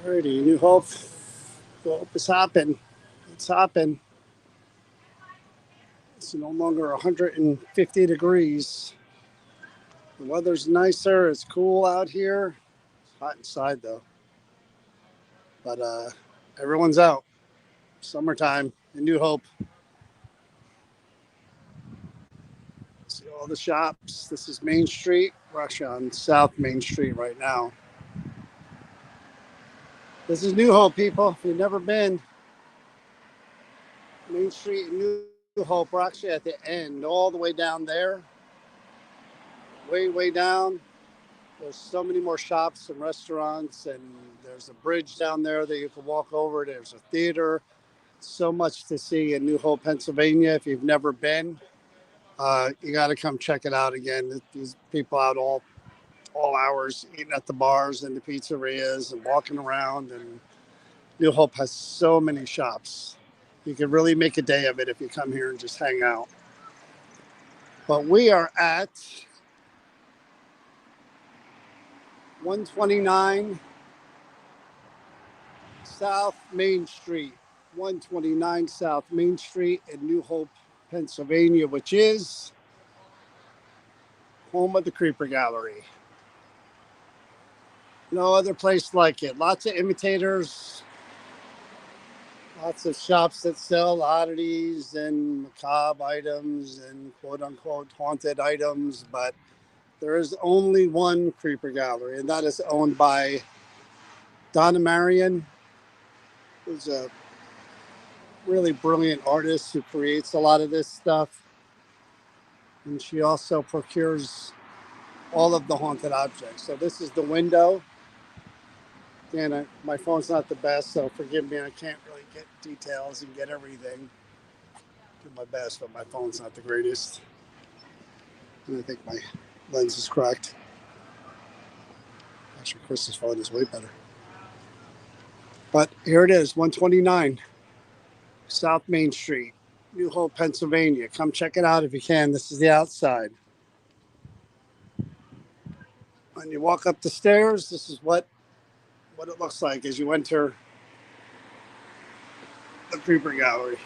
Alrighty, New Hope. Hope is hopping. It's hopping. It's no longer 150 degrees. The weather's nicer. It's cool out here. It's hot inside though. But everyone's out. Summertime in New Hope. See all the shops. This is Main Street. We're actually on South Main Street right now. This is New Hope, people. If you've never been, Main Street in New Hope. We're actually at the end, all the way down there. Way down. There's so many more shops and restaurants, and there's a bridge down there that you can walk over. There's a theater. So much to see in New Hope, Pennsylvania. If you've never been, you got to come check it out again. These people out all hours eating at the bars and the pizzerias and walking around. And New Hope has so many shops. You can really make a day of it if you come here and just hang out. But we are at 129 South Main Street. 129 South Main Street in New Hope, Pennsylvania, which is home of the Creeper Gallery. No other place like it. Lots of imitators, lots of shops that sell oddities and macabre items and quote unquote haunted items, but there is only one Creeper Gallery, and that is owned by Donna Marion, who's a really brilliant artist who creates a lot of this stuff. And she also procures all of the haunted objects. So this is the window. Again, my phone's not the best, so forgive me. I can't really get details and get everything. Do my best, but my phone's not the greatest. And I think my lens is cracked. Actually, Chris's phone is way better. But here it is, 129 South Main Street, New Hope, Pennsylvania. Come check it out if you can. This is the outside. When you walk up the stairs, this is what it looks like as you enter the Creeper Gallery.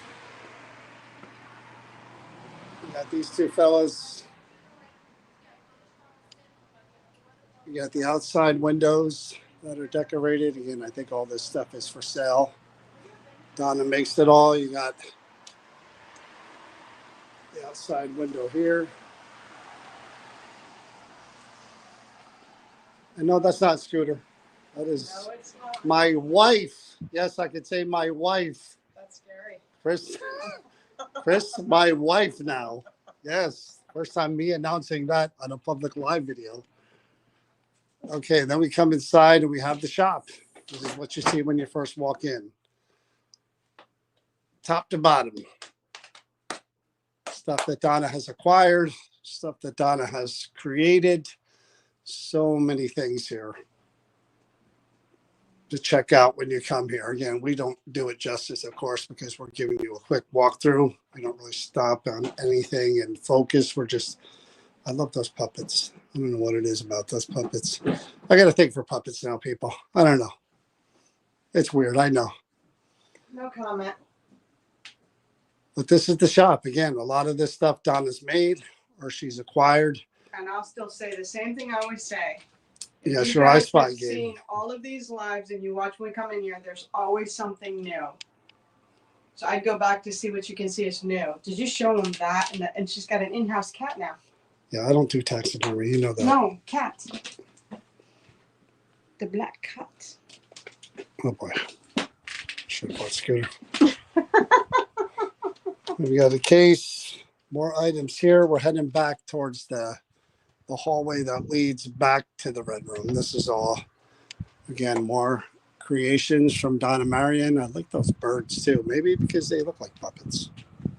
You got these two fellas. You got the outside windows that are decorated. Again, I think all this stuff is for sale. Donna makes it all. You got the outside window here. And no, that's not Scooter. That is my wife. Yes, I could say my wife. That's scary. Chris, my wife now. Yes, first time me announcing that on a public live video. Okay, then we come inside and we have the shop. This is what you see when you first walk in. Top to bottom. Stuff that Donna has acquired, stuff that Donna has created. So many things here to check out when you come here. Again, we don't do it justice, of course, because we're giving you a quick walkthrough. We don't really stop on anything and focus. I love those puppets. I don't know what it is about those puppets. I got to think for puppets now, people. I don't know. It's weird. I know. No comment. But this is the shop. Again, a lot of this stuff Donna's made or she's acquired. And I'll still say the same thing I always say. Yes, your I Spy game. Seen all of these lives and you watch when we come in here, there's always something new. So I'd go back to see what you can see is new. Did you show them that? And she's got an in-house cat now. Yeah, I don't do taxidermy. You know that. No, cat. The black cat. Oh, boy. Should have bought Scooter. We got a case. More items here. We're heading back towards the hallway that leads back to the Red Room. This is all, again, more creations from Donna Marion. I like those birds, too. Maybe because they look like puppets.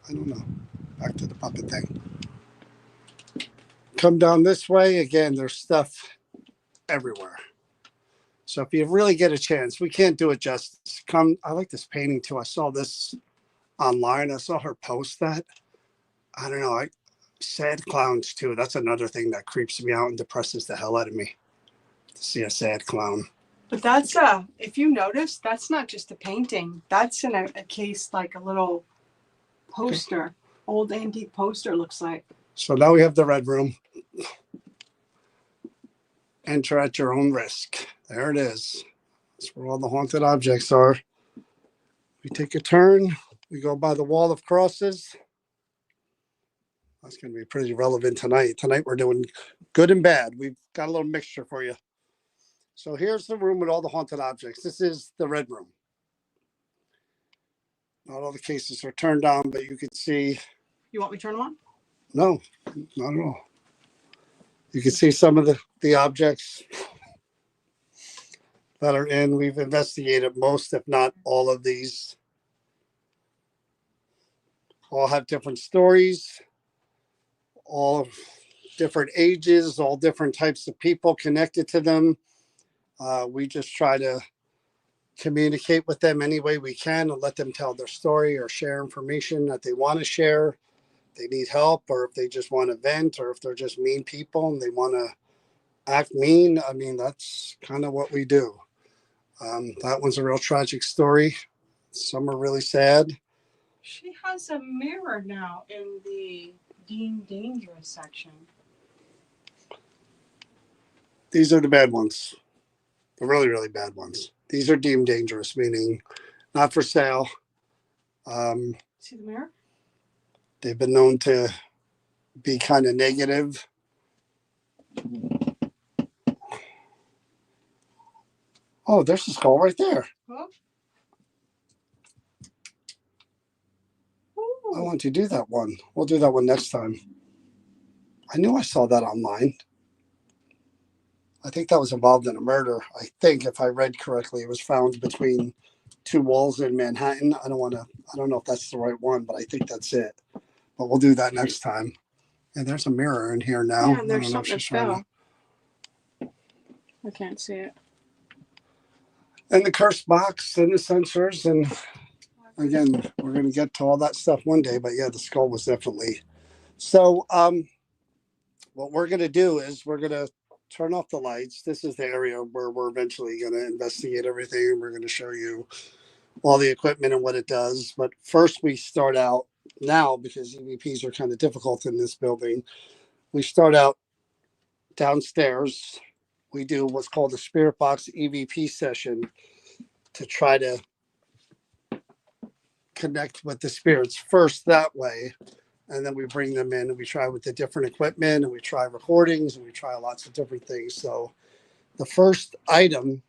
I don't know. Back to the puppet thing. Come down this way. Again, there's stuff everywhere. So if you really get a chance, we can't do it justice. Come. I like this painting, too. I saw this online. I saw her post that. I don't know. Sad clowns, too. That's another thing that creeps me out and depresses the hell out of me. To see a sad clown. But that's if you notice, that's not just a painting. That's in a case like a little poster, old antique poster looks like. So now we have the red room. Enter at your own risk. There it is. That's where all the haunted objects are. We take a turn. We go by the wall of crosses. That's going to be pretty relevant tonight. Tonight we're doing good and bad. We've got a little mixture for you. So here's the room with all the haunted objects. This is the red room. Not all the cases are turned on, but you can see. You want me to turn them on? No, not at all. You can see some of the objects that are in. We've investigated most, if not all of these. All have different stories, all different ages, all different types of people connected to them. We just try to communicate with them any way we can and let them tell their story or share information that they want to share. They need help, or if they just want to vent, or if they're just mean people and they want to act mean. I mean, that's kind of what we do. That one's a real tragic story. Some are really sad. She has a mirror now in the deemed dangerous section. These are the bad ones. The really, really bad ones. These are deemed dangerous, meaning not for sale. See the mirror? They've been known to be kind of negative. Oh, there's the skull right there. Oh. I want to do that one. We'll do that one next time. I knew I saw that online. I think that was involved in a murder. I think, if I read correctly, it was found between two walls in Manhattan. I don't know if that's the right one, but I think that's it. But we'll do that next time. And there's a mirror in here now. Yeah, and there's something that fell. I can't see it. And the curse box and the sensors. And again, we're going to get to all that stuff one day. But yeah, the skull was definitely. So what we're going to do is we're going to turn off the lights. This is the area where we're eventually going to investigate everything. We're going to show you all the equipment and what it does. But first we start out now, because EVPs are kind of difficult in this building. We start out downstairs. We do what's called a spirit box EVP session to try to connect with the spirits first that way. And then we bring them in and we try with the different equipment and we try recordings and we try lots of different things. So the first item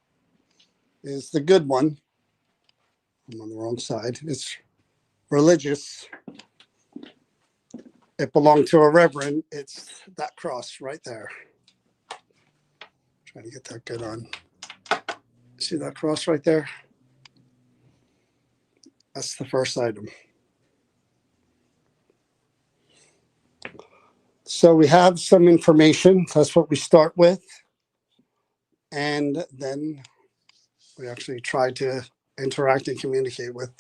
is the good one. I'm on the wrong side. It's religious. It belonged to a reverend. It's that cross right there. Trying to get that good on. See that cross right there? That's the first item. So we have some information. That's what we start with. And then we actually try to interact and communicate with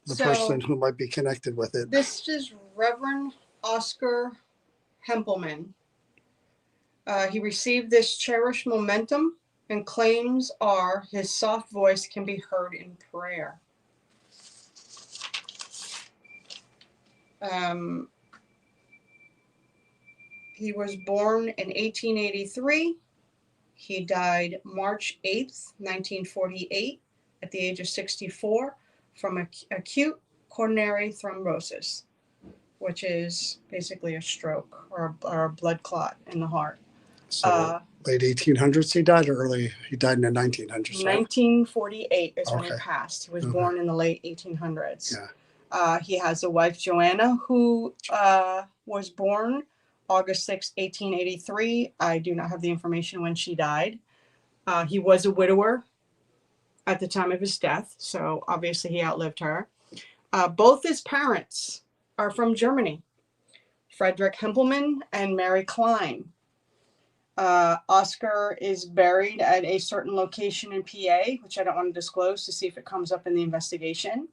the person who might be connected with it. This is Reverend Oscar Hempelman. He received this cherished momentum, and claims are his soft voice can be heard in prayer. He was born in 1883. He died March 8th, 1948, at the age of 64 from acute coronary thrombosis, which is basically a stroke or a blood clot in the heart. So late 1800s he died, or early? He died in the 1900s, right? 1948 is when he passed. He was born in the late 1800s. Yeah. He has a wife, Joanna, who was born August 6, 1883. I do not have the information when she died. He was a widower at the time of his death, so obviously he outlived her. Both his parents are from Germany, Frederick Hempelman and Mary Klein. Oscar is buried at a certain location in PA, which I don't want to disclose to see if it comes up in the investigation.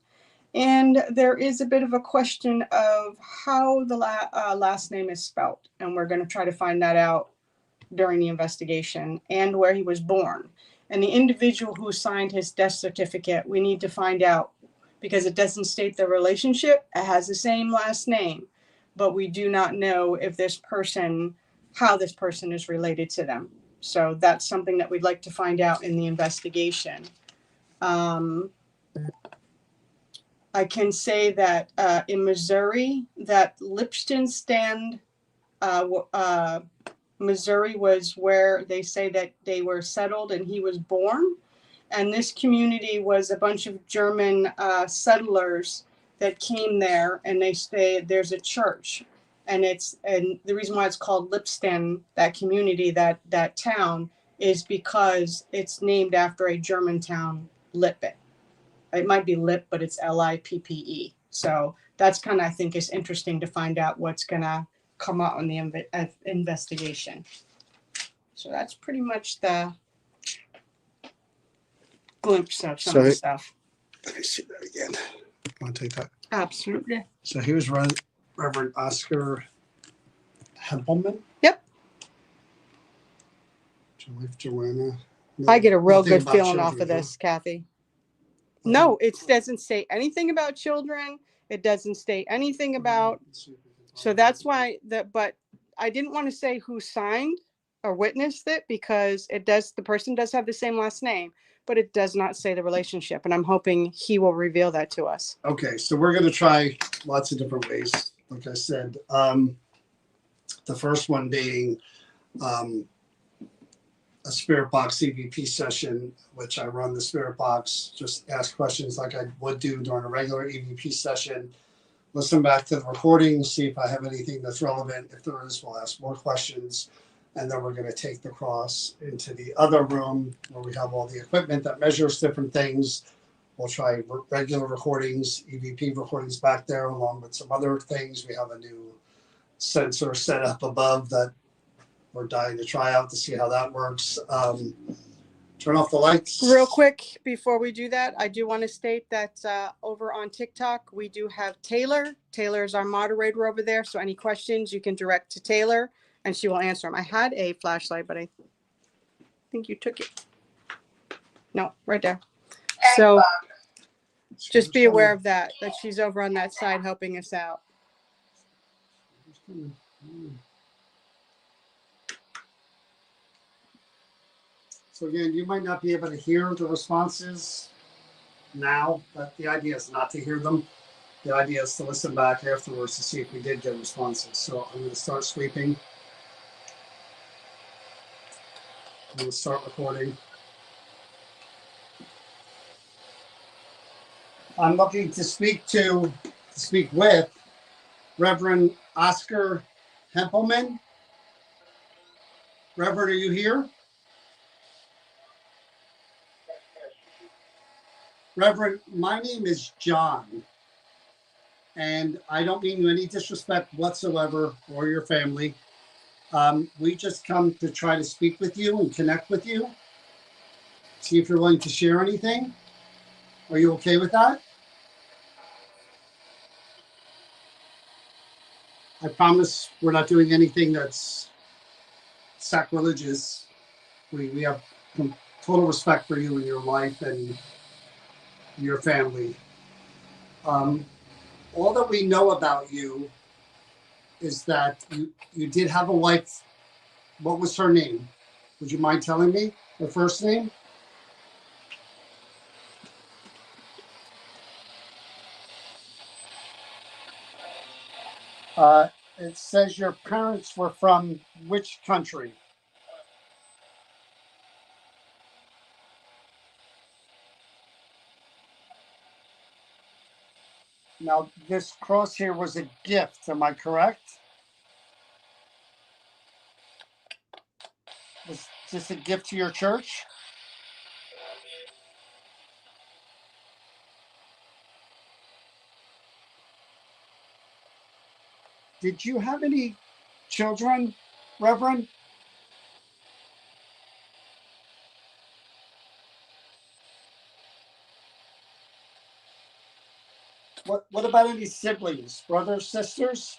And there is a bit of a question of how the last name is spelt, and we're going to try to find that out during the investigation, and where he was born. And the individual who signed his death certificate, we need to find out, because it doesn't state the relationship. It has the same last name, but we do not know if this person, how this person is related to them. So that's something that we'd like to find out in the investigation. I can say that in Missouri, that Lipston Stand, Missouri was where they say that they were settled and he was born. And this community was a bunch of German settlers that came there, and they stayed. There's a church, and the reason why it's called Lipston, that community, that town, is because it's named after a German town, Lippe. It might be Lip, but it's Lippe. So that's kind of, I think, is interesting to find out what's going to come out in the investigation. So that's pretty much the glimpse of some of the stuff. Let me see that again. Want to take that? Absolutely. So he was Reverend Oscar Hempelman. Yep. Joanna. I get a real good feeling off of this, Kathy. No, it doesn't say anything about children. It doesn't state anything about. So that's why but I didn't want to say who signed or witnessed it, because the person does have the same last name, but it does not say the relationship. And I'm hoping he will reveal that to us. Okay, so we're going to try lots of different ways. Like I said, the first one being a Spirit Box EVP session, which I run the Spirit Box, just ask questions like I would do during a regular EVP session, listen back to the recording, see if I have anything that's relevant. If there is, we'll ask more questions. And then we're going to take the cross into the other room where we have all the equipment that measures different things. We'll try regular recordings, EVP recordings back there, along with some other things. We have a new sensor set up above that we're dying to try out to see how that works. Turn off the lights. Real quick, before we do that, I do want to state that over on TikTok, we do have Taylor. Taylor is our moderator over there. So any questions you can direct to Taylor, and she will answer them. I had a flashlight, but I think you took it. No, right there. So just be aware of that she's over on that side helping us out. So again, you might not be able to hear the responses now, but the idea is not to hear them. The idea is to listen back afterwards to see if we did get responses. So I'm going to start sweeping. I'm going to start recording. I'm looking to speak with Reverend Oscar Hempelman. Reverend, are you here? Reverend, my name is John, and I don't mean any disrespect whatsoever or your family. We just come to try to speak with you and connect with you. See if you're willing to share anything. Are you okay with that? I promise we're not doing anything that's sacrilegious. We have total respect for you and your life and your family. All that we know about you is that you did have a wife. What was her name? Would you mind telling me her first name? It says your parents were from which country? Now, this cross here was a gift. Am I correct? Was this a gift to your church? Did you have any children, Reverend? What about any siblings, brothers, sisters?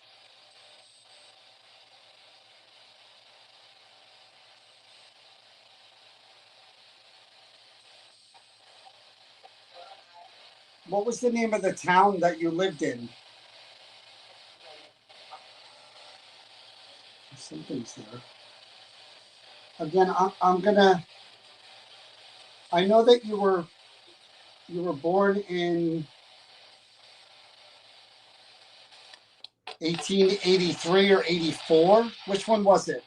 What was the name of the town that you lived in? Something's there. Again, I'm gonna. I know that you were born in 1883 or 84. Which one was it?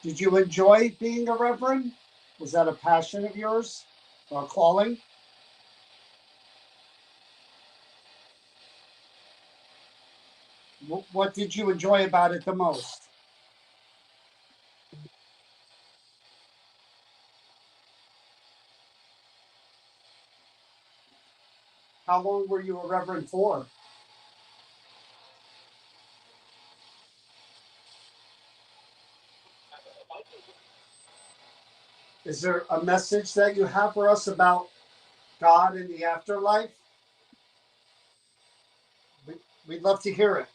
Did you enjoy being a reverend? Was that a passion of yours or a calling? What did you enjoy about it the most? How long were you a reverend for? Is there a message that you have for us about God and the afterlife? We'd love to hear it.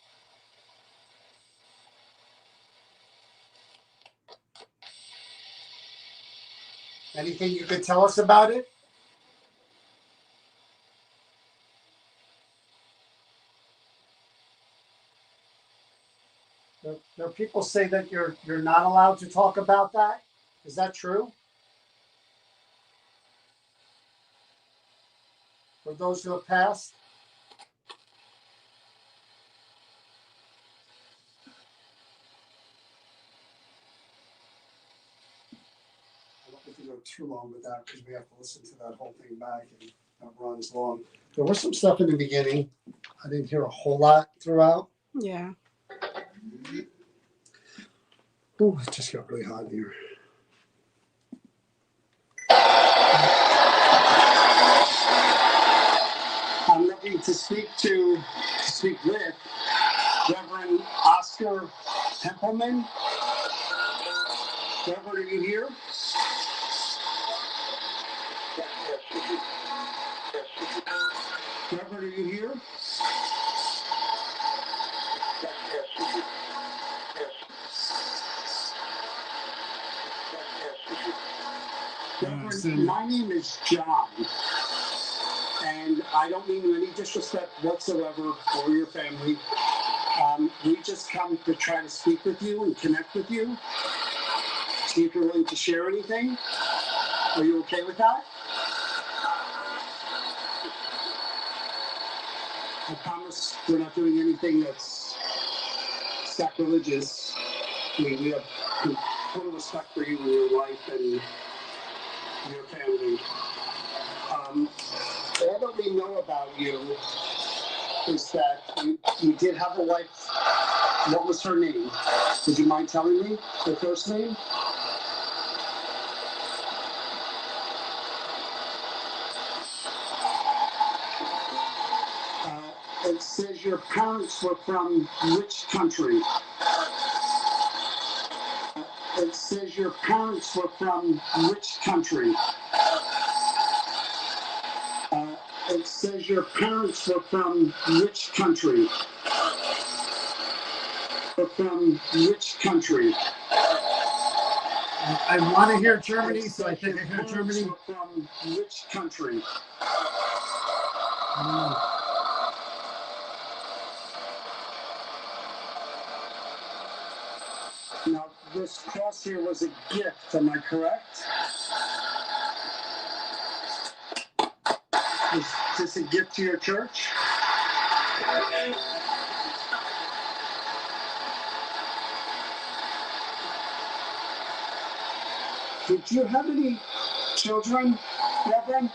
Anything you could tell us about it? There are people say that you're not allowed to talk about that. Is that true? For those who have passed? I don't have to go too long with that because we have to listen to that whole thing back and that runs long. There was some stuff in the beginning. I didn't hear a whole lot throughout. Yeah. Oh, it just got really hot in here. I'm looking to speak with Reverend Oscar Templeman. Reverend, are you here? Reverend, are you here? Reverend, my name is John, and I don't mean any disrespect whatsoever for your family. We just come to try to speak with you and connect with you. See if you're willing to share anything. Are you okay with that? I promise we're not doing anything that's sacrilegious. We have total respect for you and your wife and your family. All that we know about you is that you did have a wife. What was her name? Would you mind telling me her first name? It says your parents were from which country? It says your parents were from which country? It says your parents were from which country? Were from which country? I want to hear Germany, so I think I hear Germany. Were from which country? Now, this cross here was a gift, am I correct? Is this a gift to your church? Did you have any children, Reverend?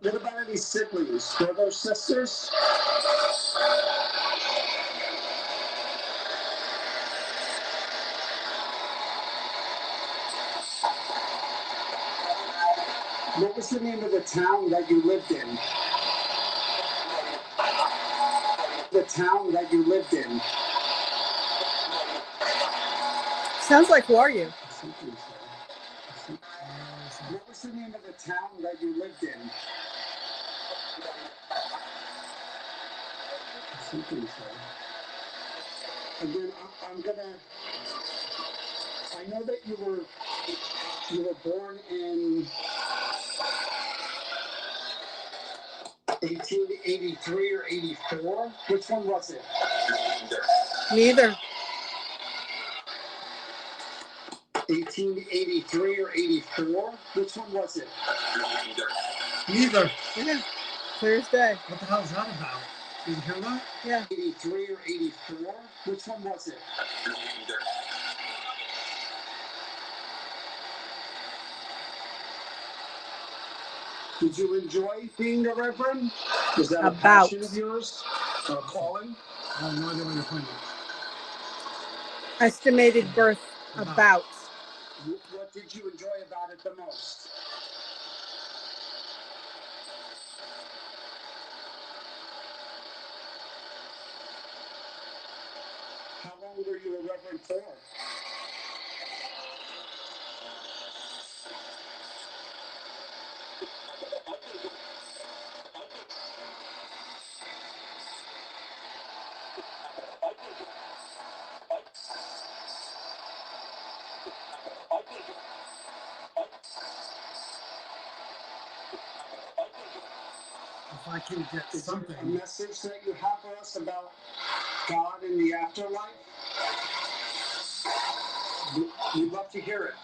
What about any siblings, brothers, sisters? What was the name of the town that you lived in? The town that you lived in. Sounds like who are you? What was the name of the town that you lived in? think so. Again, I'm gonna. I know that you were born in 1883 or 84. Which one was it? Neither. 1883 or 84. Which one was it? Neither. Yeah. Clear as day. What the hell is that about? Did you hear that? Yeah. 83 or 84. Which one was it? Did you enjoy being a reverend? Is that a passion of yours? Or a calling? I have no idea what you're putting. Estimated birth about. What did you enjoy about it the most? How long were you a reverend for? If I can get something. A message that you have for us about God in the afterlife? We'd love to hear it.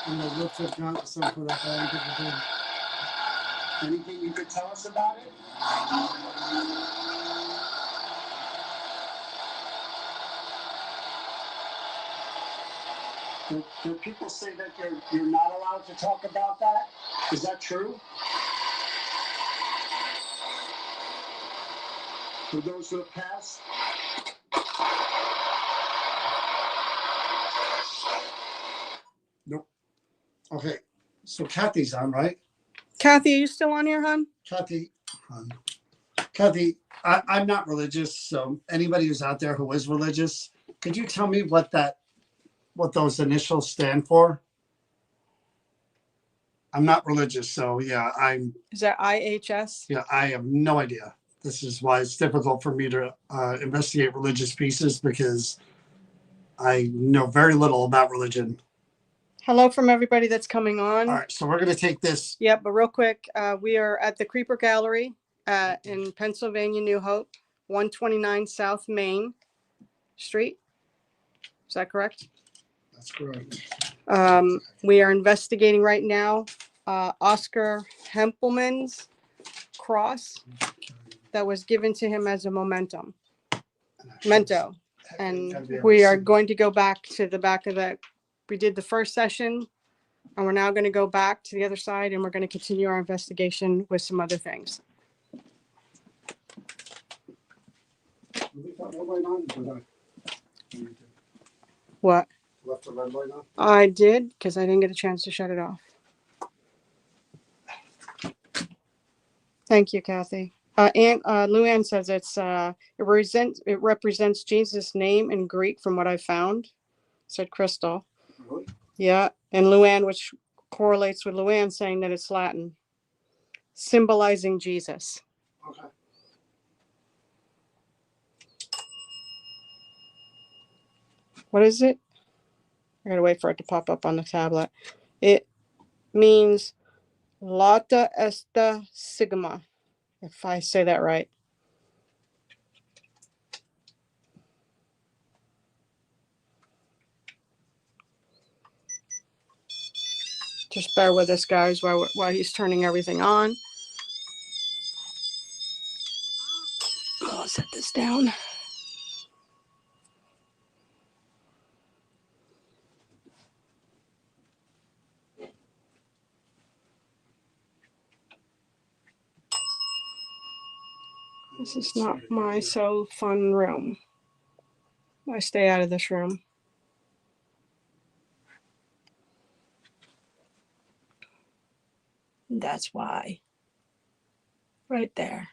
And the looks of God, so for that, anything you could tell us about it? Do people say that you're not allowed to talk about that? Is that true? For those who have passed? Nope. Okay. So Kathy's on, right? Kathy, are you still on here, hon? Kathy, I'm not religious, so anybody who's out there who is religious, could you tell me what those initials stand for? I'm not religious, so yeah, Is that IHS? Yeah, I have no idea. This is why it's difficult for me to investigate religious pieces, because I know very little about religion. Hello from everybody that's coming on. All right, so we're going to take this. Yep, but real quick, we are at the Creeper Gallery in Pennsylvania, New Hope, 129 South Main Street. Is that correct? That's correct. We are investigating right now Oscar Hempelman's cross that was given to him as a memento. And we are going to go back to the back of that. We did the first session, and we're now going to go back to the other side, and we're going to continue our investigation with some other things. What? Left the red light on? I did, because I didn't get a chance to shut it off. Thank you, Kathy. And Luann says it represents Jesus' name in Greek from what I found, said Crystal. Really? Yeah, and Luann, which correlates with Luann saying that it's Latin, symbolizing Jesus. Okay. What is it? I gotta wait for it to pop up on the tablet. It means Lata Esta Sigma, if I say that right. Just bear with us, guys, while he's turning everything on. I'll set this down. This is not my so fun room. I stay out of this room. That's why. Right there.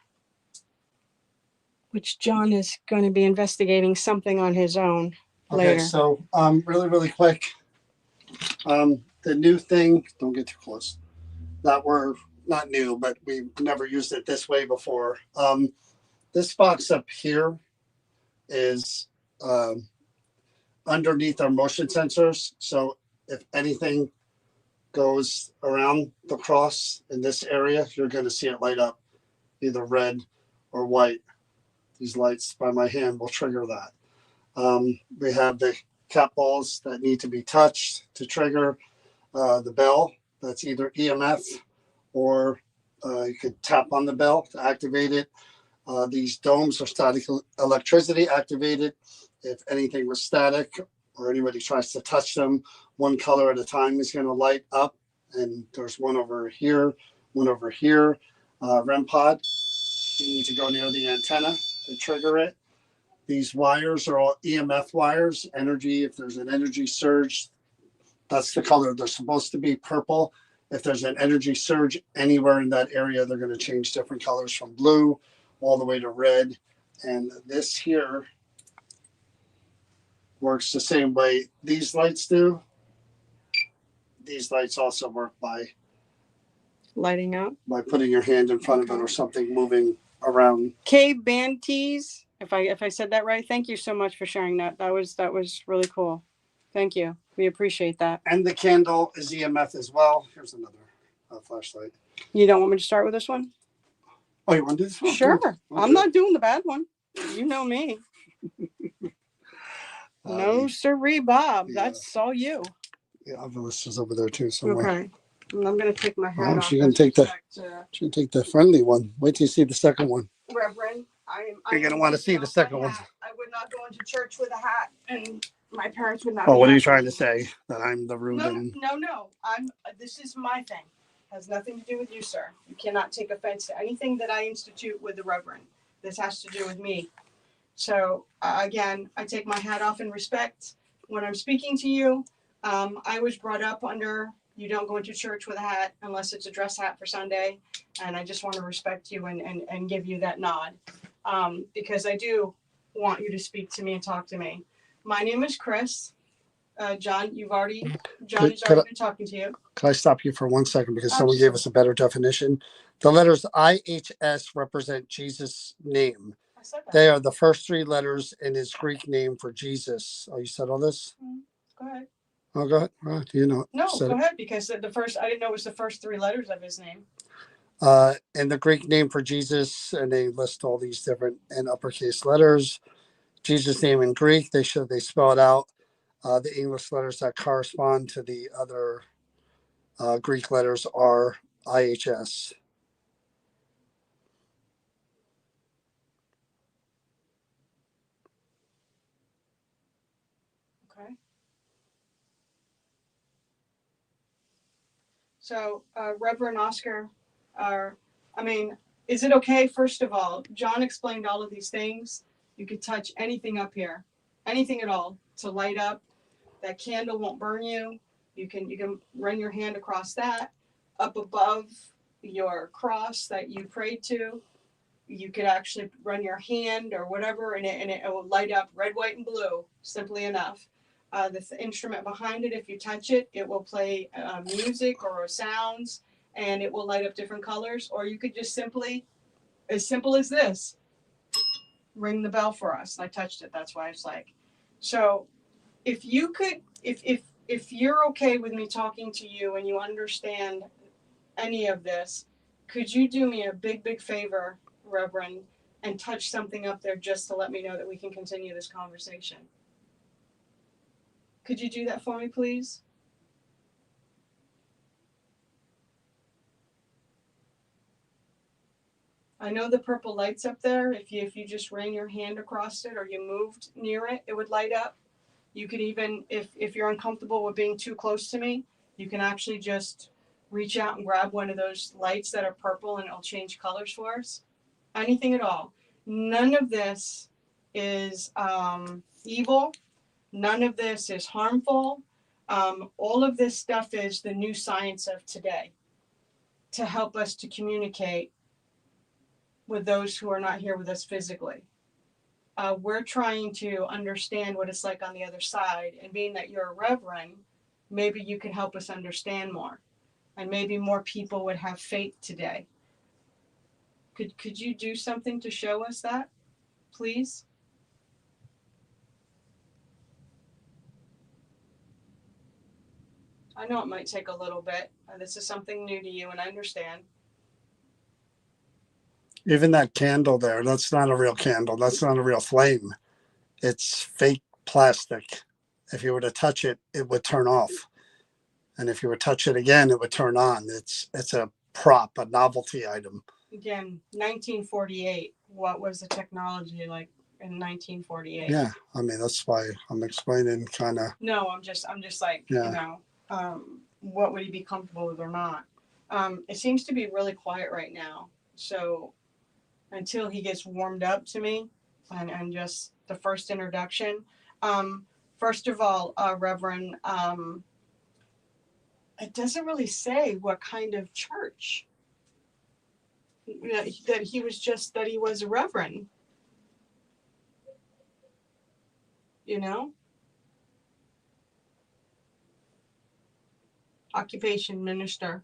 Which John is going to be investigating something on his own later. Okay, so really quick. The new thing, don't get too close, that we're not new, but we've never used it this way before. This box up here is underneath our motion sensors. So if anything goes around the cross in this area, you're going to see it light up either red or white. These lights by my hand will trigger that. We have the cap balls that need to be touched to trigger the bell. That's either EMF or you could tap on the bell to activate it. These domes are static electricity activated. If anything was static or anybody tries to touch them, one color at a time is going to light up. And there's one over here, one over here. REM pod, you need to go near the antenna to trigger it. These wires are all EMF wires, energy. If there's an energy surge, that's the color. They're supposed to be purple. If there's an energy surge anywhere in that area, they're going to change different colors from blue all the way to red. And this here works the same way these lights do. These lights also work by lighting up, by putting your hand in front of it or something moving around. Cave Band Tees, if I said that right, thank you so much for sharing that. That was really cool. Thank you. We appreciate that. And the candle is EMF as well. Here's another flashlight. You don't want me to start with this one? Oh, you want to do this one? Sure. Okay. I'm not doing the bad one. You know me. No sirree, Bob. Yeah. That's all you. Yeah, Melissa's over there too somewhere. Okay. And I'm going to take my hat off. She's going to take the friendly one. Wait till you see the second one. Reverend, you're going to want to see the second one. I would not go into church with a hat, and my parents would not. Oh, what are you trying to say? That I'm the rude? No. This is my thing. It has nothing to do with you, sir. You cannot take offense to anything that I institute with the Reverend. This has to do with me. So again, I take my hat off in respect when I'm speaking to you. I was brought up under, you don't go into church with a hat unless it's a dress hat for Sunday. And I just want to respect you and give you that nod. Because I do want you to speak to me and talk to me. My name is Chris. John has already been talking to you. Can I stop you for 1 second? Because someone gave us a better definition. The letters IHS represent Jesus' name. I said that. They are the first three letters in his Greek name for Jesus. Oh, you said all this? Go ahead. Oh, go ahead. Oh, do you know? No, go ahead, because I didn't know it was the first three letters of his name. And the Greek name for Jesus, and they list all these different and uppercase letters. Jesus' name in Greek, they spell it out. The English letters that correspond to the other Greek letters are IHS. Okay. So, Reverend Oscar, is it okay, first of all, John explained all of these things. You could touch anything up here, anything at all to light up. That candle won't burn you. You can run your hand across that. Up above your cross that you prayed to, you could actually run your hand or whatever, and it will light up red, white, and blue, simply enough. The instrument behind it, if you touch it, it will play music or sounds, and it will light up different colors. Or you could just simply, as simple as this, ring the bell for us. I touched it. That's why it's like. So if you could, if you're okay with me talking to you and you understand any of this, could you do me a big favor, Reverend, and touch something up there just to let me know that we can continue this conversation? Could you do that for me, please? I know the purple light's up there. If you just ran your hand across it or you moved near it, it would light up. You could even, if you're uncomfortable with being too close to me, you can actually just reach out and grab one of those lights that are purple and it'll change colors for us. Anything at all. None of this is evil. None of this is harmful. All of this stuff is the new science of today to help us to communicate with those who are not here with us physically. We're trying to understand what it's like on the other side, and being that you're a reverend, maybe you can help us understand more. and maybe more people would have faith today. Could you do something to show us that, please? I know it might take a little bit. This is something new to you, and I understand. Even that candle there, that's not a real candle. That's not a real flame. It's fake plastic. If you were to touch it, it would turn off. And if you were to touch it again, it would turn on. It's a prop, a novelty item. Again, 1948. What was the technology like in 1948? Yeah, I mean, that's why I'm explaining kind of. No, I'm just like, yeah. What would he be comfortable with or not? It seems to be really quiet right now. So until he gets warmed up to me and just the first introduction. First of all, Reverend, it doesn't really say what kind of church. That he was a reverend. You know? Occupation, minister,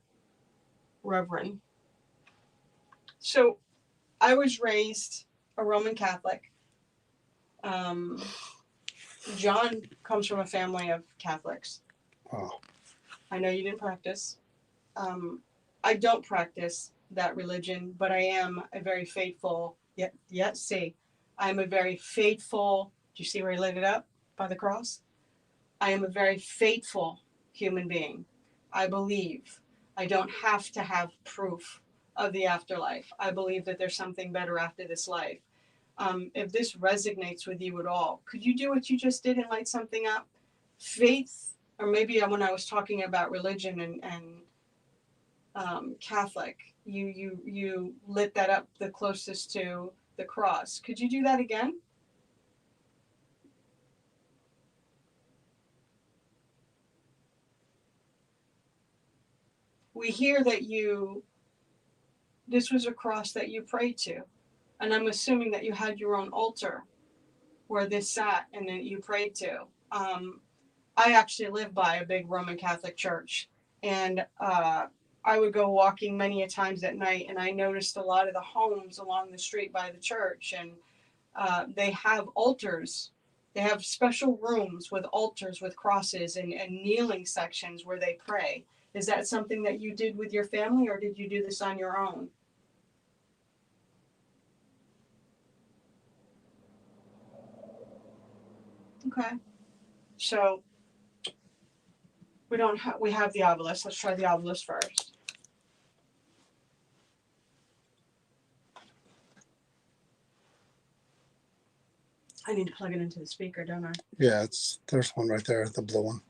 reverend. So I was raised a Roman Catholic. John comes from a family of Catholics. Oh. I know you didn't practice. I don't practice that religion, but I am a very faithful, I'm a very faithful, do you see where he lit it up by the cross? I am a very faithful human being. I believe I don't have to have proof of the afterlife. I believe that there's something better after this life. If this resonates with you at all, could you do what you just did and light something up? Faith, or maybe when I was talking about religion and Catholic, you lit that up the closest to the cross. Could you do that again? We hear that this was a cross that you prayed to. And I'm assuming that you had your own altar where this sat and that you prayed to. I actually live by a big Roman Catholic church. And I would go walking many a times at night, and I noticed a lot of the homes along the street by the church, and they have altars. They have special rooms with altars with crosses and kneeling sections where they pray. Is that something that you did with your family, or did you do this on your own? Okay. So we have the obelisk. Let's try the obelisk first. I need to plug it into the speaker, don't I? Yeah, there's one right there, the blue one.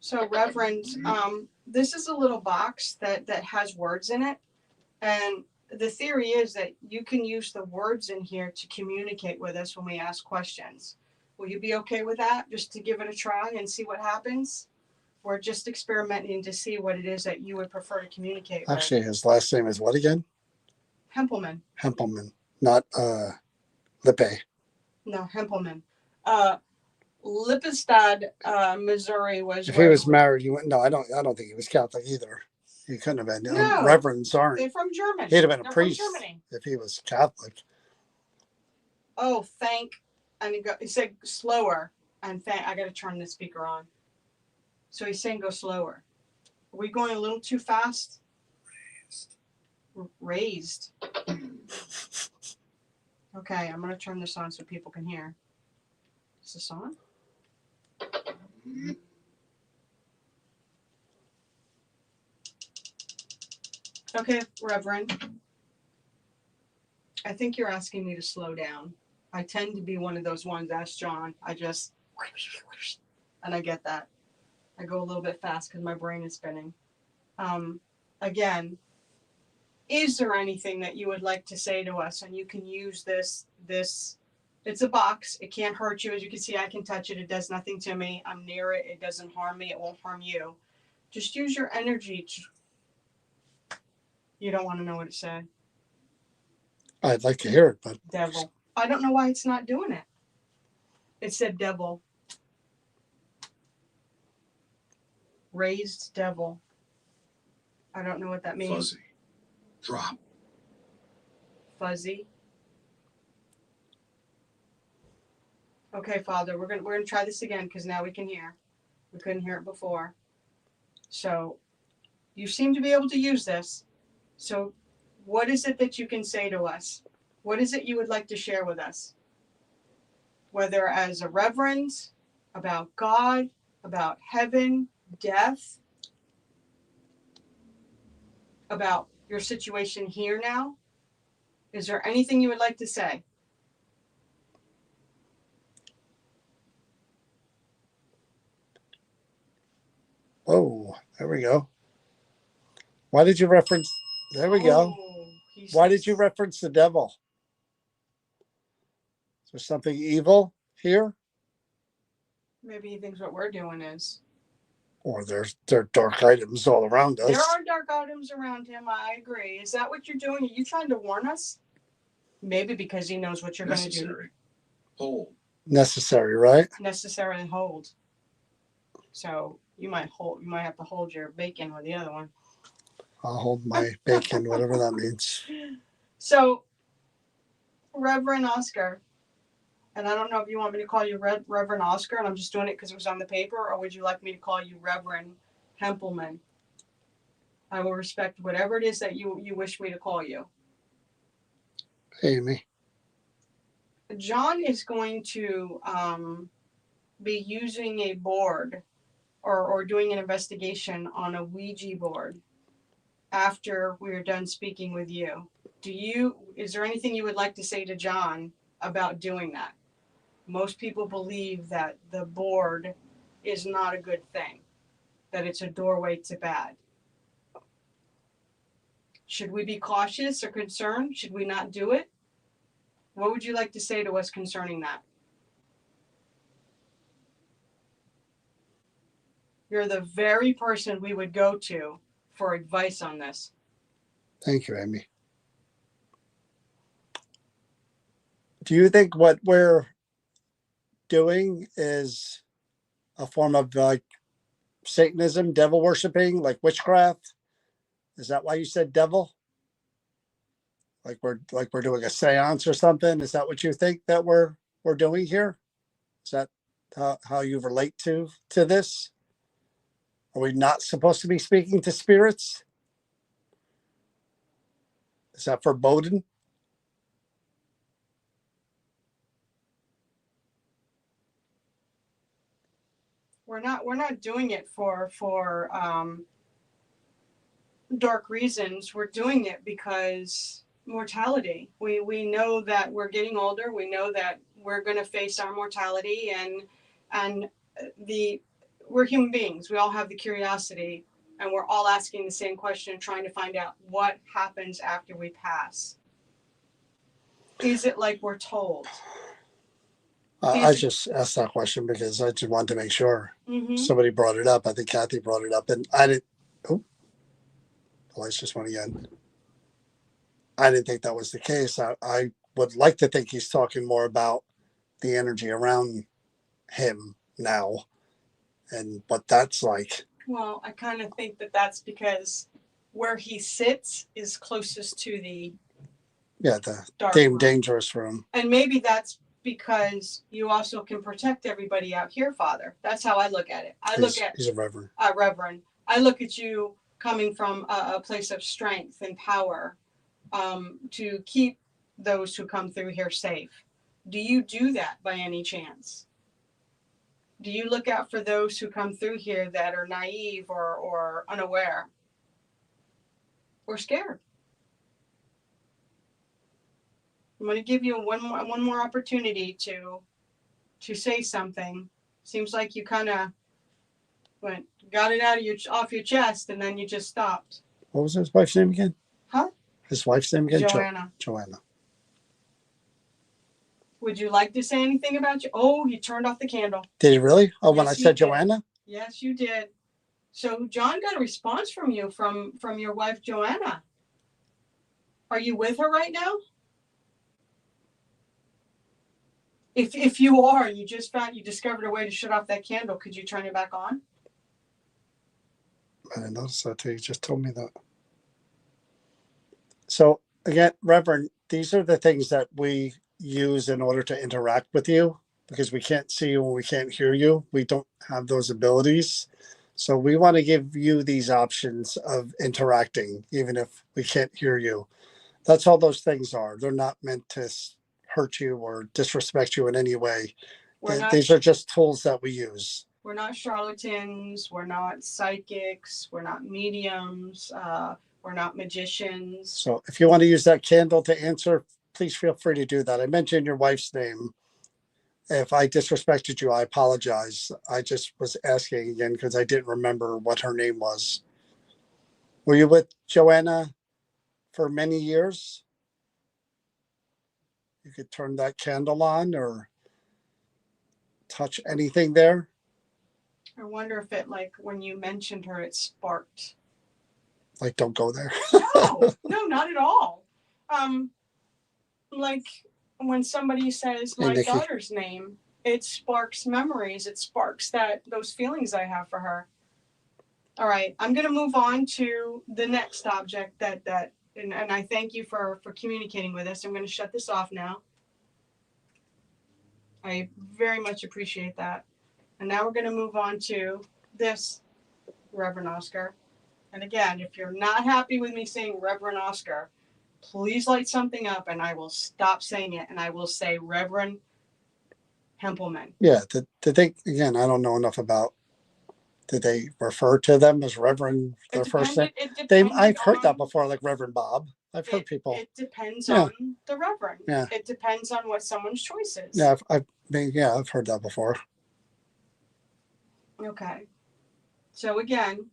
So, Reverend, this is a little box that has words in it. And the theory is that you can use the words in here to communicate with us when we ask questions. Will you be okay with that? Just to give it a try and see what happens? We're just experimenting to see what it is that you would prefer to communicate with. Actually, his last name is what again? Hempelman. Hempelman, not Lippe. No, Hempelman. Lippestadt, Missouri was. If he was married, you wouldn't. No, I don't think he was Catholic either. He couldn't have been. No, reverends aren't. They're from Germany. He'd have been a priest if he was Catholic. Oh, he said slower, and I got to turn the speaker on. So he's saying go slower. Are we going a little too fast? Raised. Okay, I'm going to turn this on so people can hear. Is this on? Okay, Reverend. I think you're asking me to slow down. I tend to be one of those ones, ask John. And I get that. I go a little bit fast because my brain is spinning. Again, is there anything that you would like to say to us? And you can use this. It's a box. It can't hurt you. As you can see, I can touch it. It does nothing to me. I'm near it. It doesn't harm me. It won't harm you. Just use your energy. You don't want to know what it said. I'd like to hear it, but devil. I don't know why it's not doing it. It said devil. Raised devil. I don't know what that means. Fuzzy. Drop. Fuzzy. Okay, Father, we're gonna try this again because now we can hear. We couldn't hear it before. So you seem to be able to use this. So what is it that you can say to us? What is it you would like to share with us? Whether as a reverend, about God, about heaven, death, about your situation here now? Is there anything you would like to say? Oh, there we go. Why did you reference? There we go. Why did you reference the devil? Is there something evil here? Maybe he thinks what we're doing is. Or there are dark items all around us. There are dark items around him. I agree. Is that what you're doing? Are you trying to warn us? Maybe because he knows what you're going to do. Hold. Necessary, right? Necessarily hold. So you might have to hold your bacon with the other one. I'll hold my bacon, whatever that means. So, Reverend Oscar, and I don't know if you want me to call you Reverend Oscar, and I'm just doing it because it was on the paper, or would you like me to call you Reverend Hempelman? I will respect whatever it is that you wish me to call you. Amy. John is going to be using a board or doing an investigation on a Ouija board after we're done speaking with you. Is there anything you would like to say to John about doing that? Most people believe that the board is not a good thing, that it's a doorway to bad. Should we be cautious or concerned? Should we not do it? What would you like to say to us concerning that? You're the very person we would go to for advice on this. Thank you, Amy. Do you think what we're doing is a form of like Satanism, devil worshiping, like witchcraft? Is that why you said devil? Like we're doing a seance or something? Is that what you think that we're doing here? Is that how you relate to this? Are we not supposed to be speaking to spirits? Is that forbidden? We're not doing it for dark reasons. We're doing it because mortality. We know that we're getting older. We know that we're going to face our mortality, and we're human beings. We all have the curiosity, and we're all asking the same question, trying to find out what happens after we pass. Is it like we're told? I just asked that question because I just wanted to make sure. Mm-hmm. Somebody brought it up. I think Kathy brought it up, and I didn't. Oh, the lights just went again. I didn't think that was the case. I would like to think he's talking more about the energy around him now and what that's like. Well, I kind of think that that's because where he sits is closest to the dangerous room. And maybe that's because you also can protect everybody out here, Father. That's how I look at it. He's a reverend. Reverend. I look at you coming from a place of strength and power to keep those who come through here safe. Do you do that by any chance? Do you look out for those who come through here that are naive or unaware or scared? I'm going to give you one more opportunity to say something. Seems like you kind of got it off your chest, and then you just stopped. What was his wife's name again? Huh? His wife's name again? Joanna. Joanna. Would you like to say anything about you? Oh, he turned off the candle. Did he really? Oh, yes, when I said Joanna? Yes, you did. So John got a response from you from your wife, Joanna. Are you with her right now? If you are, you discovered a way to shut off that candle. Could you turn it back on? I didn't notice that till you just told me that. So again, Reverend, these are the things that we use in order to interact with you because we can't see you and we can't hear you. We don't have those abilities. So we want to give you these options of interacting, even if we can't hear you. That's all those things are. They're not meant to hurt you or disrespect you in any way. These are just tools that we use. We're not charlatans. We're not psychics. We're not mediums. We're not magicians. So if you want to use that candle to answer, please feel free to do that. I mentioned your wife's name. If I disrespected you, I apologize. I just was asking again because I didn't remember what her name was. Were you with Joanna for many years? You could turn that candle on or touch anything there. I wonder if it, like, when you mentioned her, it sparked. Like, don't go there. No, not at all. Like when somebody says my daughter's name, it sparks memories. It sparks those feelings I have for her. All right, I'm going to move on to the next object and I thank you for communicating with us. I'm going to shut this off now. I very much appreciate that. And now we're going to move on to this, Reverend Oscar. And again, if you're not happy with me saying Reverend Oscar, please light something up and I will stop saying it and I will say Reverend Hempelman. Yeah, did they, again, I don't know enough about, did they refer to them as Reverend, their first name? I've heard that before, like Reverend Bob. I've heard people. It depends on the Reverend. Yeah. It depends on what someone's choice is. Yeah, I've heard that before. Okay. So again,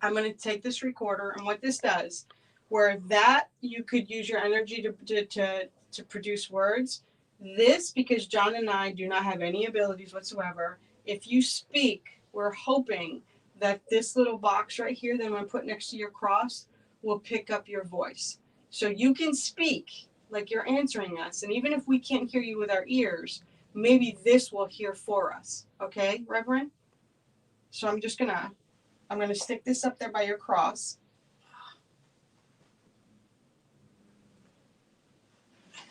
I'm going to take this recorder, and what this does, where that you could use your energy to produce words. This, because John and I do not have any abilities whatsoever. If you speak, we're hoping that this little box right here that I'm going to put next to your cross will pick up your voice. So you can speak like you're answering us. And even if we can't hear you with our ears, maybe this will hear for us. Okay, Reverend? So I'm going to stick this up there by your cross.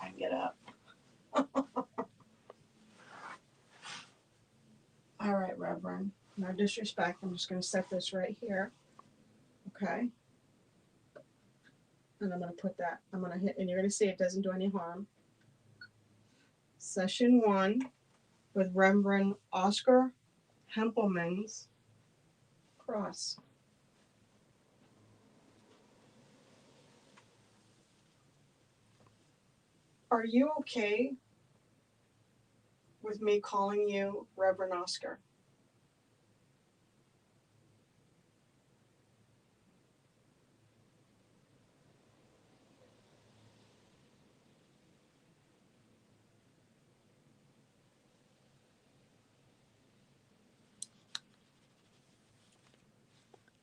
I get up. All right, Reverend. No disrespect. I'm just going to set this right here. Okay. And I'm going to put that. I'm going to hit, and you're going to see it doesn't do any harm. Session 1 with Reverend Oscar Hempelman's cross. Are you okay with me calling you Reverend Oscar?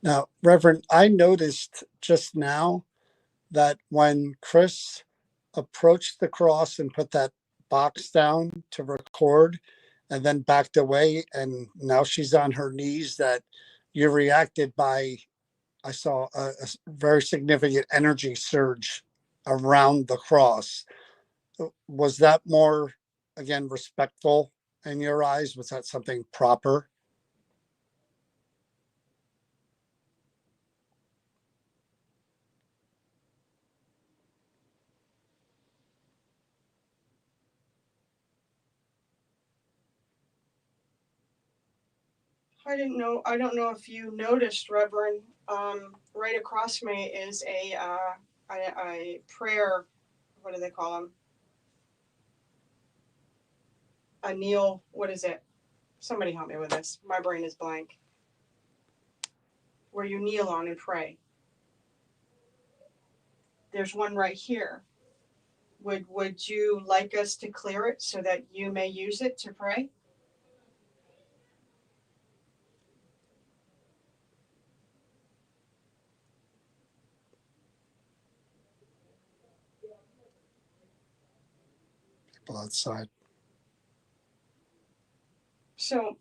Now, Reverend, I noticed just now that when Chris approached the cross and put that box down to record and then backed away, and now she's on her knees, that you reacted by, I saw a very significant energy surge around the cross. Was that more, again, respectful in your eyes? Was that something proper? I don't know if you noticed, Reverend. Right across from me is a prayer. What do they call them? A kneel. What is it? Somebody help me with this. My brain is blank. Where you kneel on and pray. There's one right here. Would you like us to clear it so that you may use it to pray? People outside. So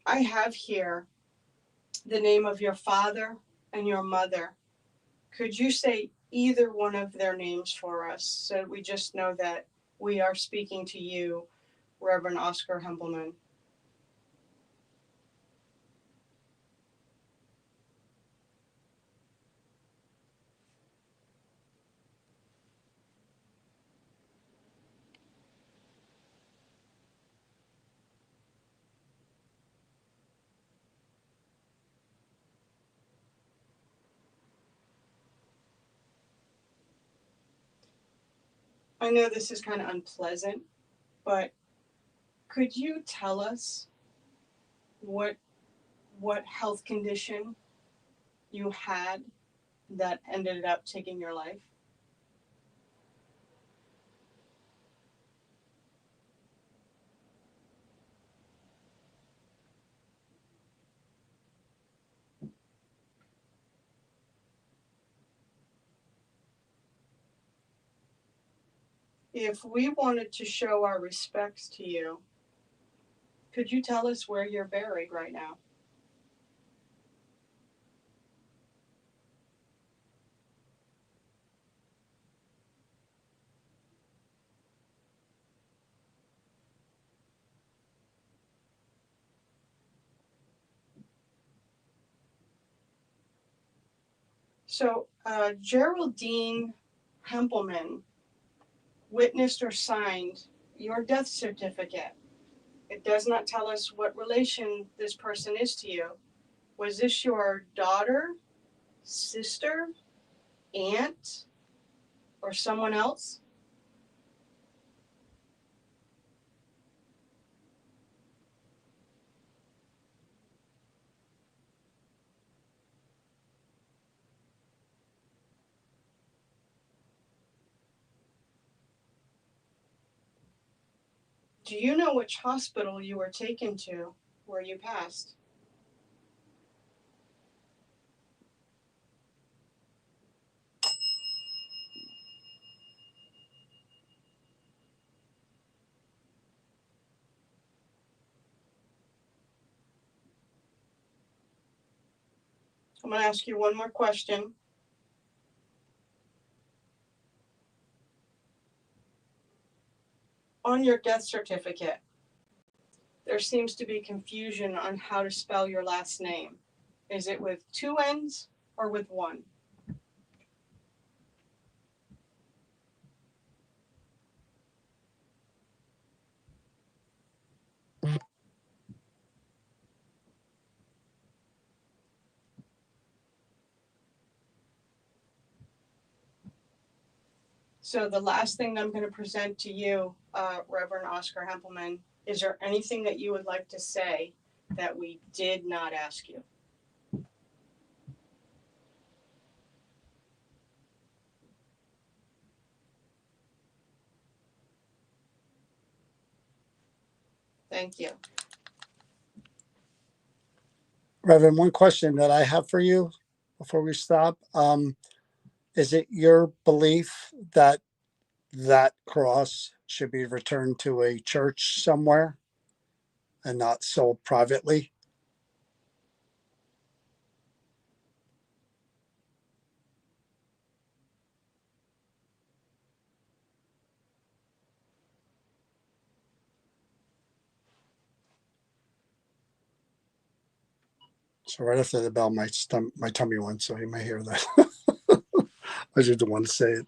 I have here the name of your father and your mother. Could you say either one of their names for us so we just know that we are speaking to you, Reverend Oscar Hempelman? I know this is kind of unpleasant, but could you tell us what health condition you had that ended up taking your life? If we wanted to show our respects to you, could you tell us where you're buried right now? So, Geraldine Hempelman witnessed or signed your death certificate. It does not tell us what relation this person is to you. Was this your daughter, sister, aunt, or someone else? Do you know which hospital you were taken to where you passed? I'm going to ask you one more question. On your death certificate, there seems to be confusion on how to spell your last name. Is it with two N's or with one? So the last thing I'm going to present to you, Reverend Oscar Hempelman, is there anything that you would like to say that we did not ask you? Thank you. Reverend, one question that I have for you before we stop. Is it your belief that that cross should be returned to a church somewhere and not sold privately? So right after the bell, my tummy went, so you may hear that. I just don't want to say it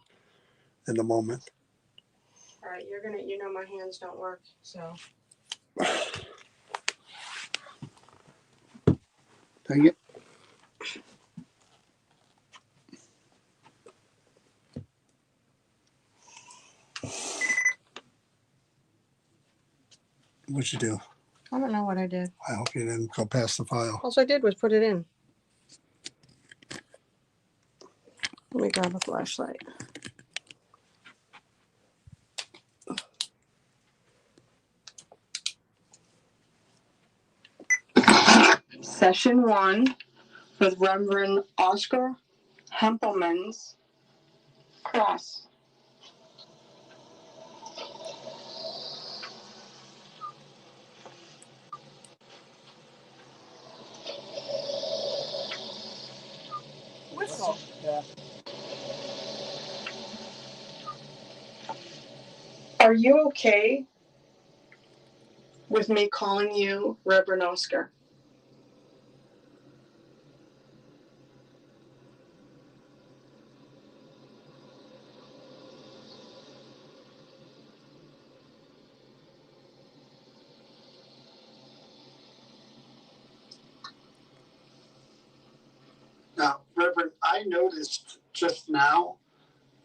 in the moment. All right, you know my hands don't work, so. Dang it. What'd you do? I don't know what I did. I hope you didn't go past the file. All I did was put it in. Let me grab a flashlight. Session 1 with Reverend Oscar Hempelman's cross. Are you okay with me calling you Reverend Oscar? Now, Reverend, I noticed just now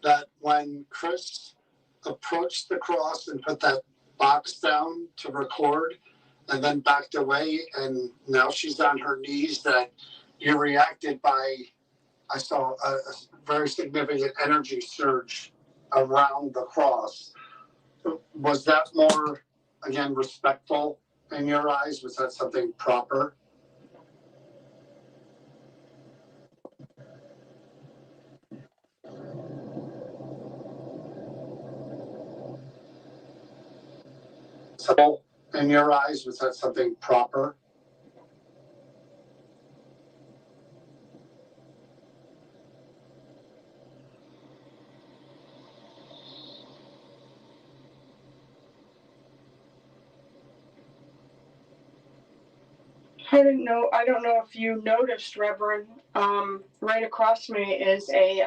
that when Chris approached the cross and put that box down to record and then backed away, and now she's on her knees, that you reacted by, I saw a very significant energy surge around the cross. Was that more, again, respectful in your eyes? Was that something proper? So, in your eyes, was that something proper? I don't know if you noticed, Reverend. Right across me is a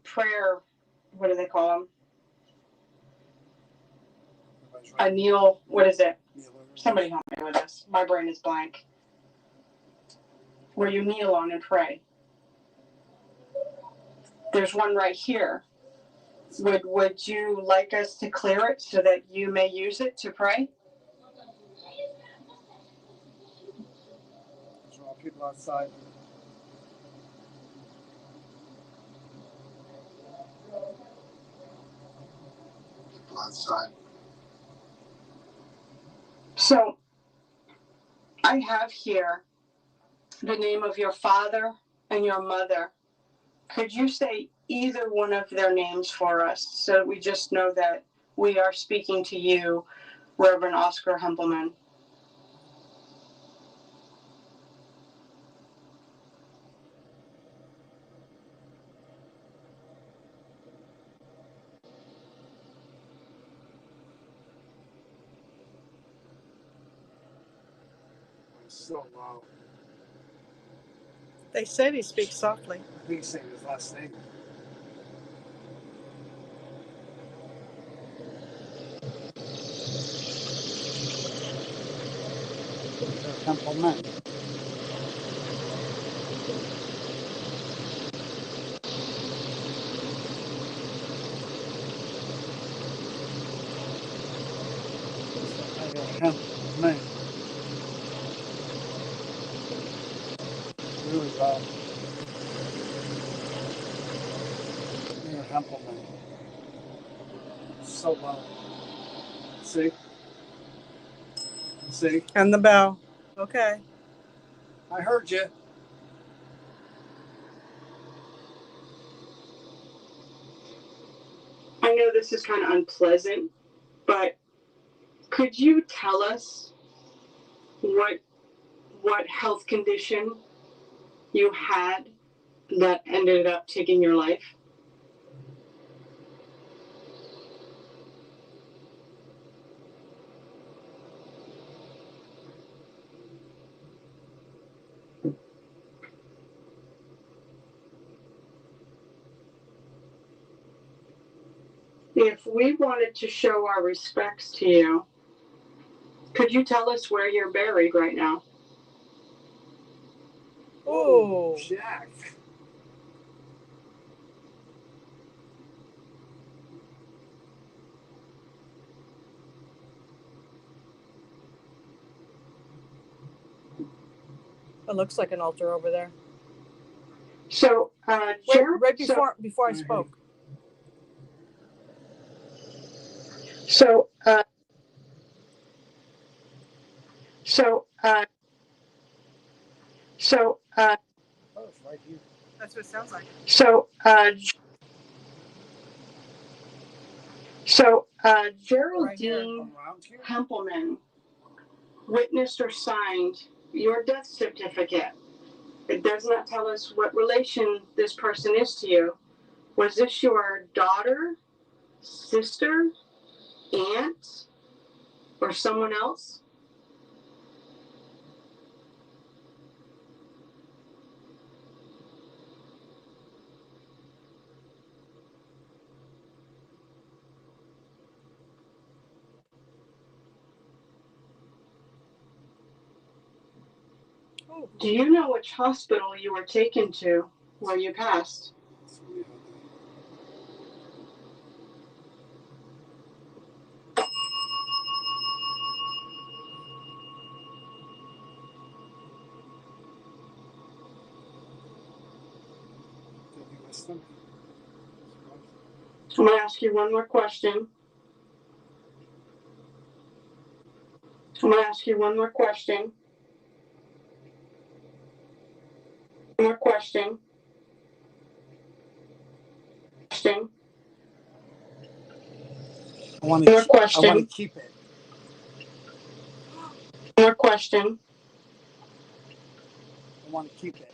prayer. What do they call them? A kneel. What is it? Somebody help me with this. My brain is blank. Where you kneel on and pray. There's one right here. Would you like us to clear it so that you may use it to pray? There's all people outside. People outside. So I have here the name of your father and your mother. Could you say either one of their names for us so we just know that we are speaking to you, Reverend Oscar Hempelman? So loud. They said he speaks softly. I think he's saying his last name. Templeman. Templeman. Really loud. Templeman. So loud. See? See? And the bell. Okay. I heard you. I know this is kind of unpleasant, but could you tell us what health condition you had that ended up taking your life? If we wanted to show our respects to you, could you tell us where you're buried right now? Oh, Jack. it looks like an altar over there. So, Right before I spoke. So, Oh, it's right here. That's what it sounds like. Geraldine Hempelman witnessed or signed your death certificate. It does not tell us what relation this person is to you. Was this your daughter, sister, aunt or someone else? Do you know which hospital you were taken to where you passed? I'm going to ask you one more question. I'm going to ask you one more question. One more question. Question. I want More question. I want to keep it. More question. I want to keep it.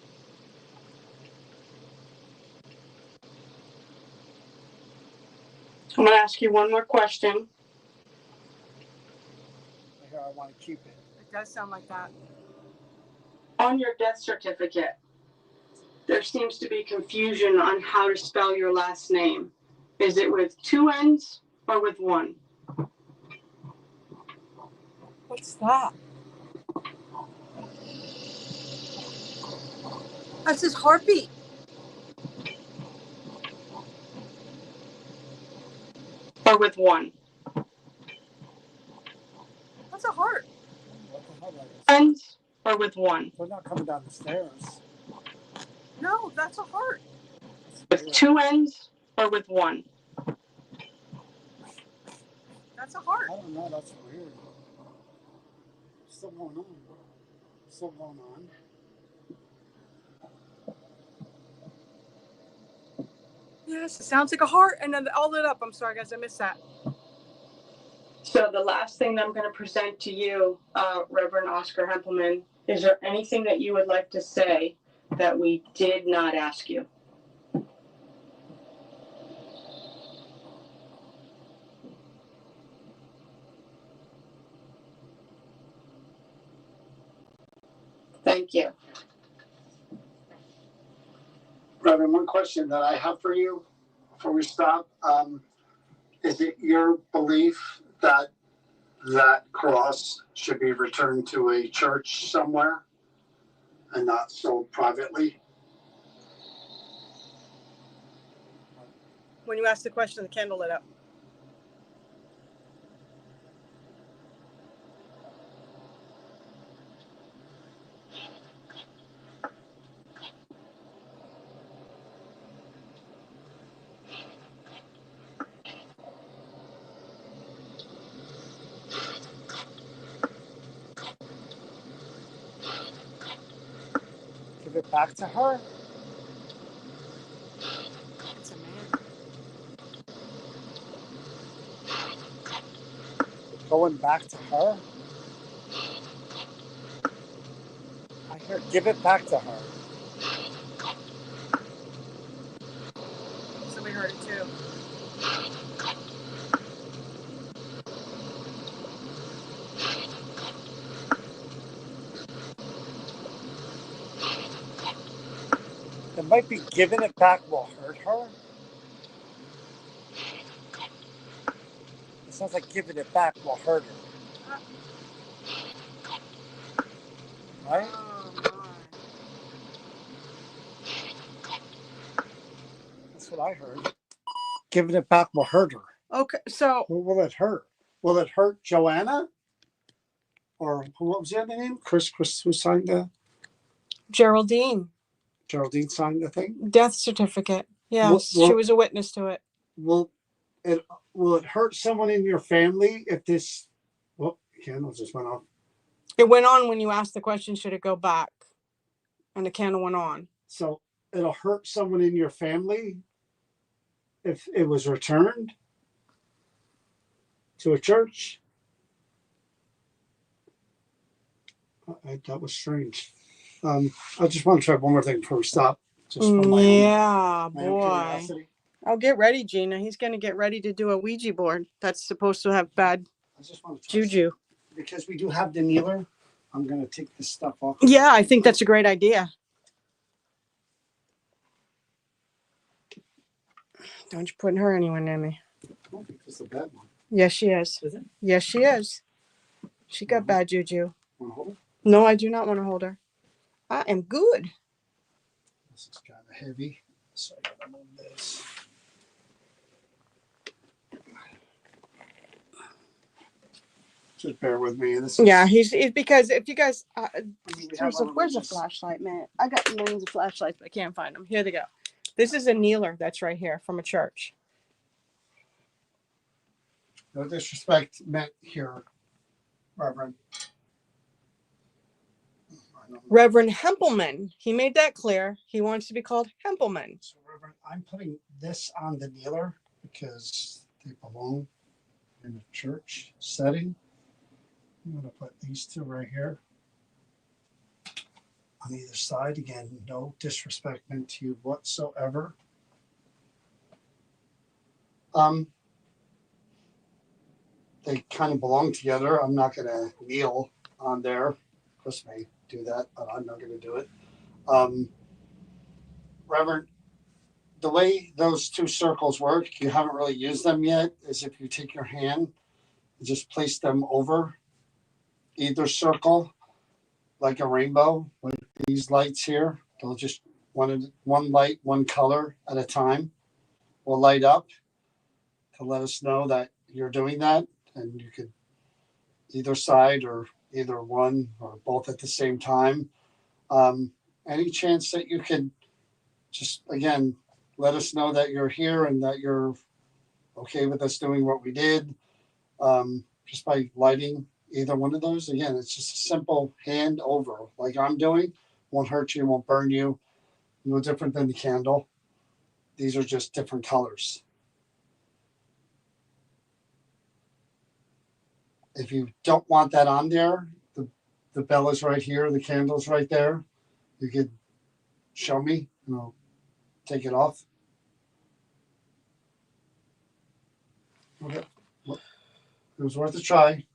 I'm going to ask you one more question. I want to keep it. It does sound like that. On your death certificate, there seems to be confusion on how to spell your last name. Is it with 2 N's or with 1? What's that? That's his heartbeat. Or with 1? That's a heart. What the hell is that? N's or with 1? We're not coming down the stairs. No, that's a heart. With 2 N's or with 1? That's a heart. I don't know. That's weird. Still going on. Still going on. Yes, it sounds like a heart, and then all lit up. I'm sorry, guys, I missed that. So the last thing that I'm going to present to you, Reverend Oscar Hempelman, is there anything that you would like to say that we did not ask you? Thank you. Reverend, one question that I have for you before we stop. Is it your belief that that cross should be returned to a church somewhere and not sold privately? When you asked the question, the candle lit up. Give it back to her? It's a man. Going back to her? I hear give it back to her. Somebody heard it too. It might be giving it back will hurt her. It sounds like giving it back will hurt her. Right? Oh, my. That's what I heard. Giving it back will hurt her. Okay, so Who will it hurt? Will it hurt Joanna? Or what was the other name? Chris, who signed the? Geraldine, Geraldine signed the thing? death certificate. Yes, she was a witness to it. Will it hurt someone in your family if this? Well, candle just went off. It went on when you asked the question, should it go back? And the candle went on. So it'll hurt someone in your family if it was returned to a church. That was strange. I just want to try one more thing before we stop. Just for my Yeah, own boy. curiosity. Oh, get ready, Gina. He's going to get ready to do a Ouija board. That's supposed to have bad I just want to juju. because we do have the kneeler. I'm going to take this stuff off. Yeah, I think that's a great idea. Don't you put her anywhere near me. Oh, it's a bad one. Yes, she is. Is it? Yes, she is. She got bad juju. Want to hold it? No, I do not want to hold her. I am good. This is kind of heavy, so I gotta move this. Just bear with me. This is, Yeah, he's because if you guys, we have our where's the religious- flashlight, man? I got millions of flashlights, but I can't find them. Here they go. This is a kneeler that's right here from a church. No disrespect meant here, Reverend. Reverend Hempelman. He made that clear. He wants to be called Hempelman. So, Reverend, I'm putting this on the kneeler because they belong in a church setting. I'm going to put these two right here on either side. Again, no disrespect meant to you whatsoever. They kind of belong together. I'm not going to kneel on there. Chris may do that, but I'm not going to do it. Reverend, the way those two circles work, you haven't really used them yet, is if you take your hand and just place them over either circle like a rainbow, like these lights here. They'll just one light, one color at a time will light up to let us know that you're doing that. And you could either side or either one or both at the same time. Any chance that you could just, again, let us know that you're here and that you're okay with us doing what we did, just by lighting either one of those. Again, it's just a simple hand over like I'm doing. Won't hurt you, won't burn you. No different than the candle. These are just different colors. If you don't want that on there, the bell is right here, the candle's right there. You could show me and I'll take it off. Okay. Well, it was worth a try.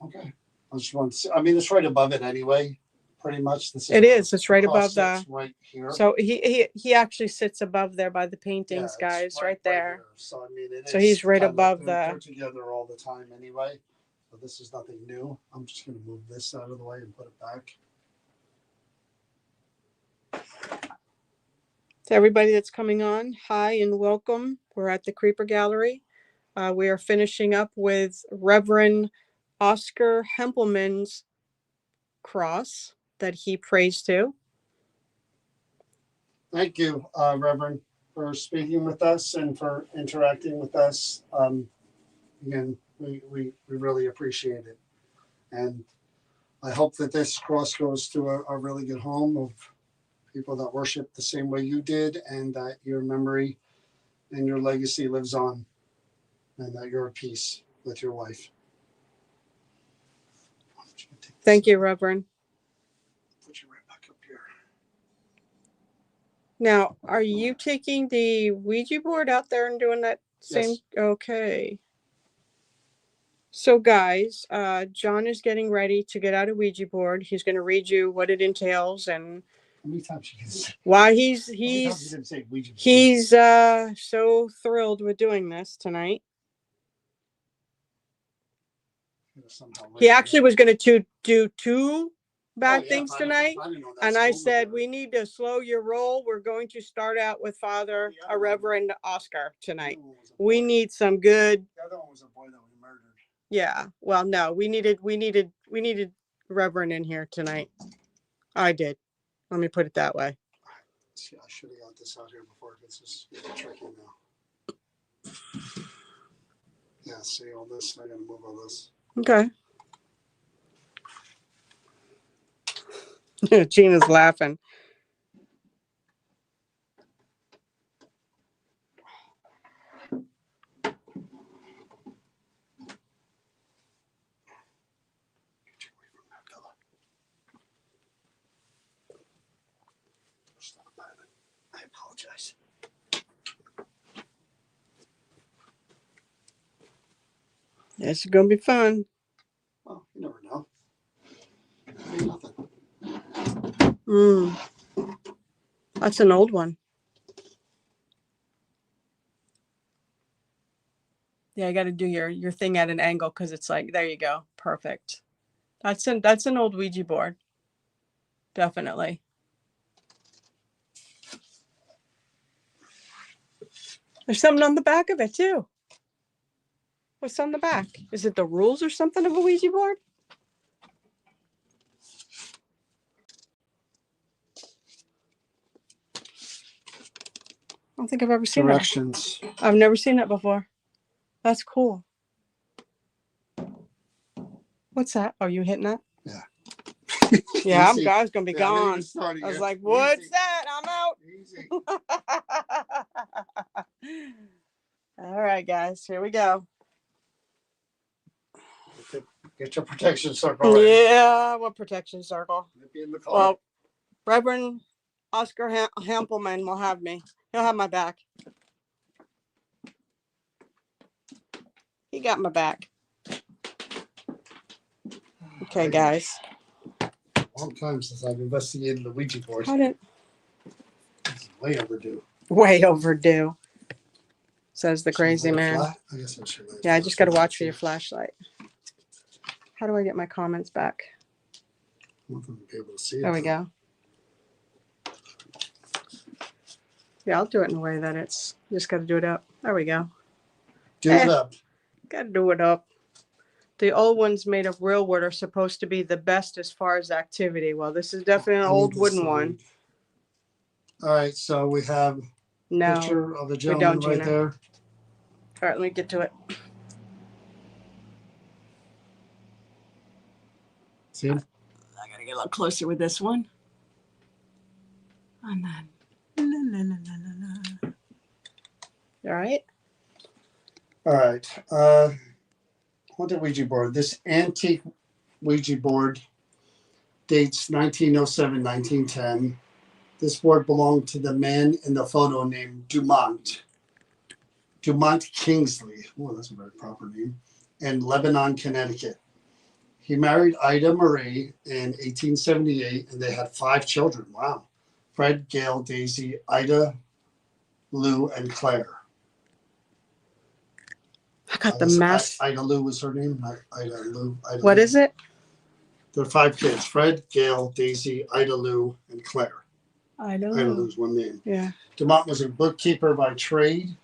Okay. I just want to see. I mean, it's right above it anyway. Pretty much the same. It is. It's right above Cross the. sits right here. So he actually sits above there by the Yeah, paintings, it's guys, right there. here. So I mean, it So is he's right kind of- above they're the. together all the time anyway. So this is nothing new. I'm just going to move this out of the way and put it back. To everybody that's coming on, hi and welcome. We're at the Creeper Gallery. We are finishing up with Reverend Oscar Hempelman's cross that he prays to. Thank you, Reverend, for speaking with us and for interacting with us. Again, we really appreciate it. And I hope that this cross goes to a really good home of people that worship the same way you did, and that your memory and your legacy lives on, and that you're at peace with your wife. Thank you, Reverend. Put you right back up here. Now, are you taking the Ouija board out there and doing that same? Yes. Okay. So, guys, John is getting ready to get out a Ouija board. He's going to read you what it entails and How many times you can say? why How many times you he's can say Ouija board? he's so thrilled with doing this tonight. He actually was going to do two bad things tonight. And I said, we need to slow your roll. We're going to start out with Father, a Reverend Oscar tonight. We need some good. The other one was a boy that we murdered. Yeah. Well, no, we needed Reverend in here tonight. I did. Let me put it that way. See, I should have got this out here before it gets just tricky now. Yeah, see all this? I gotta move all this. Okay. Gina's laughing. I apologize. It's gonna be fun. Well, you never know. Ain't nothing. That's an old one. Yeah, I got to do your thing at an angle because it's like, there you go, perfect. That's an old Ouija board, definitely. There's something on the back of it too. What's on the back? Is it the rules or something of a Ouija board? I don't think I've ever seen Directions. that. I've never seen that before. That's cool. What's that? Oh, you hitting that? Yeah. Yeah, I was gonna be gone. I was yet. like, what's that? I'm out. Easy. All right, guys, here we go. Get your protection circle ready. Yeah, what protection circle? Be in the car. Well, Reverend Oscar Hampelman will have me. He'll have my back. He got my back. Okay, guys. Long time since I've investigated the Ouija board. It's way overdue. Way overdue, says the crazy man. I guess I should. Yeah, I just got to watch for your flashlight. How do I get my comments back? I want them to be able to see it. There we go. Yeah, I'll do it in a way that it's just got to do it up. There we go. Do it up. Got to do it up. The old ones made of real wood are supposed to be the best as far as activity. Well, this is definitely an old wooden one. All right, so we have a picture of a gentleman right there. All right, let me get to it. See him? I got to get a little closer with this one. And then, la, la, la, la, la. All right. All right. Haunted Ouija board. This antique Ouija board dates 1907, 1910. This board belonged to the man in the photo named Dumont Kingsley. Oh, that's a very proper name. In Lebanon, Connecticut. He married Ida Marie in 1878, and they had 5 children. Wow. Fred, Gail, Daisy, Ida, Lou, and Claire. I got the mask. Ida Lou was her name, not Ida Lou. What is it? There are 5 kids: Fred, Gail, Daisy, Ida Lou, and Claire. Ida Lou's one name. Yeah. Dumont was a bookkeeper by trade.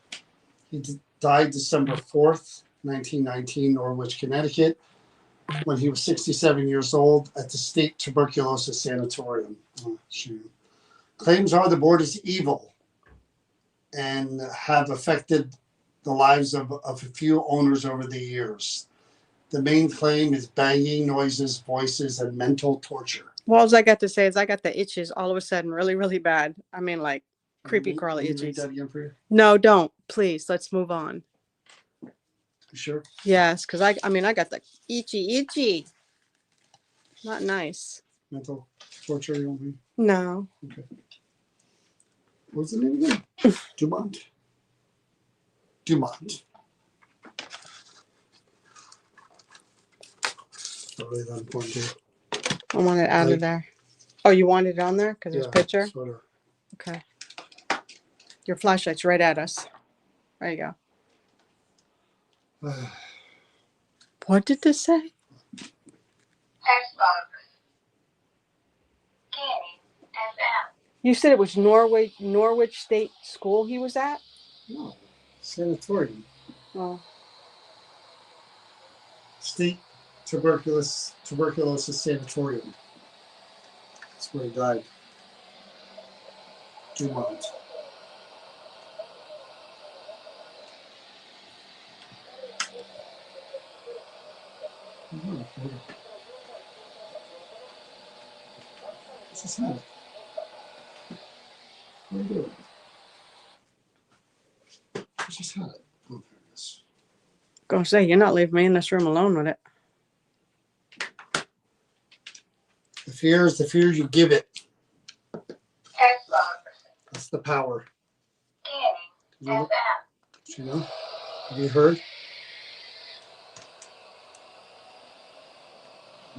He died December 4th, 1919, Norwich, Connecticut, when he was 67 years old at the State Tuberculosis Sanatorium. Oh, shoot. Claims are the board is evil and have affected the lives of a few owners over the years. The main claim is banging noises, voices, and mental torture. Well, all I got to say is I got the itches all of a sudden really, really bad. I mean, like creepy crawly itches. That again for you? No, don't. Please, let's move on. You sure? Yes, because I got the itchy. Not nice. Mental torture, you want me? No. Okay. What's the name again? Dumont. Really that important too. I want it out of there. Oh, you want it on there because there's a picture? Sort of. Okay. Your flashlight's right at us. There you go. What did this say? You said it was Norwich State School he was at? No, sanatorium. Oh. State Tuberculosis Sanatorium. That's where he died. Dumont. What's his head? What are you doing? What's his head? Oh, there it is. Gonna say, you're not leaving me in this room alone with it. The fear is the fear you give it. That's the power. You know? Have you heard?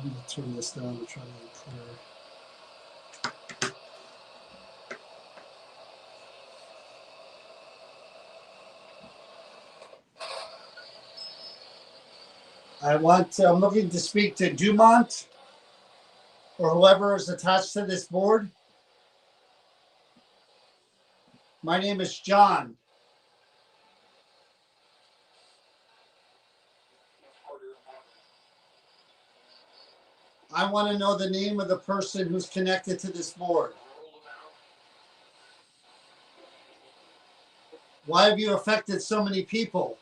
I'm going to turn this down to try to get clear. I'm looking to speak to Dumont or whoever is attached to this board. My name is John. I want to know the name of the person who's connected to this board. Why have you affected so many people?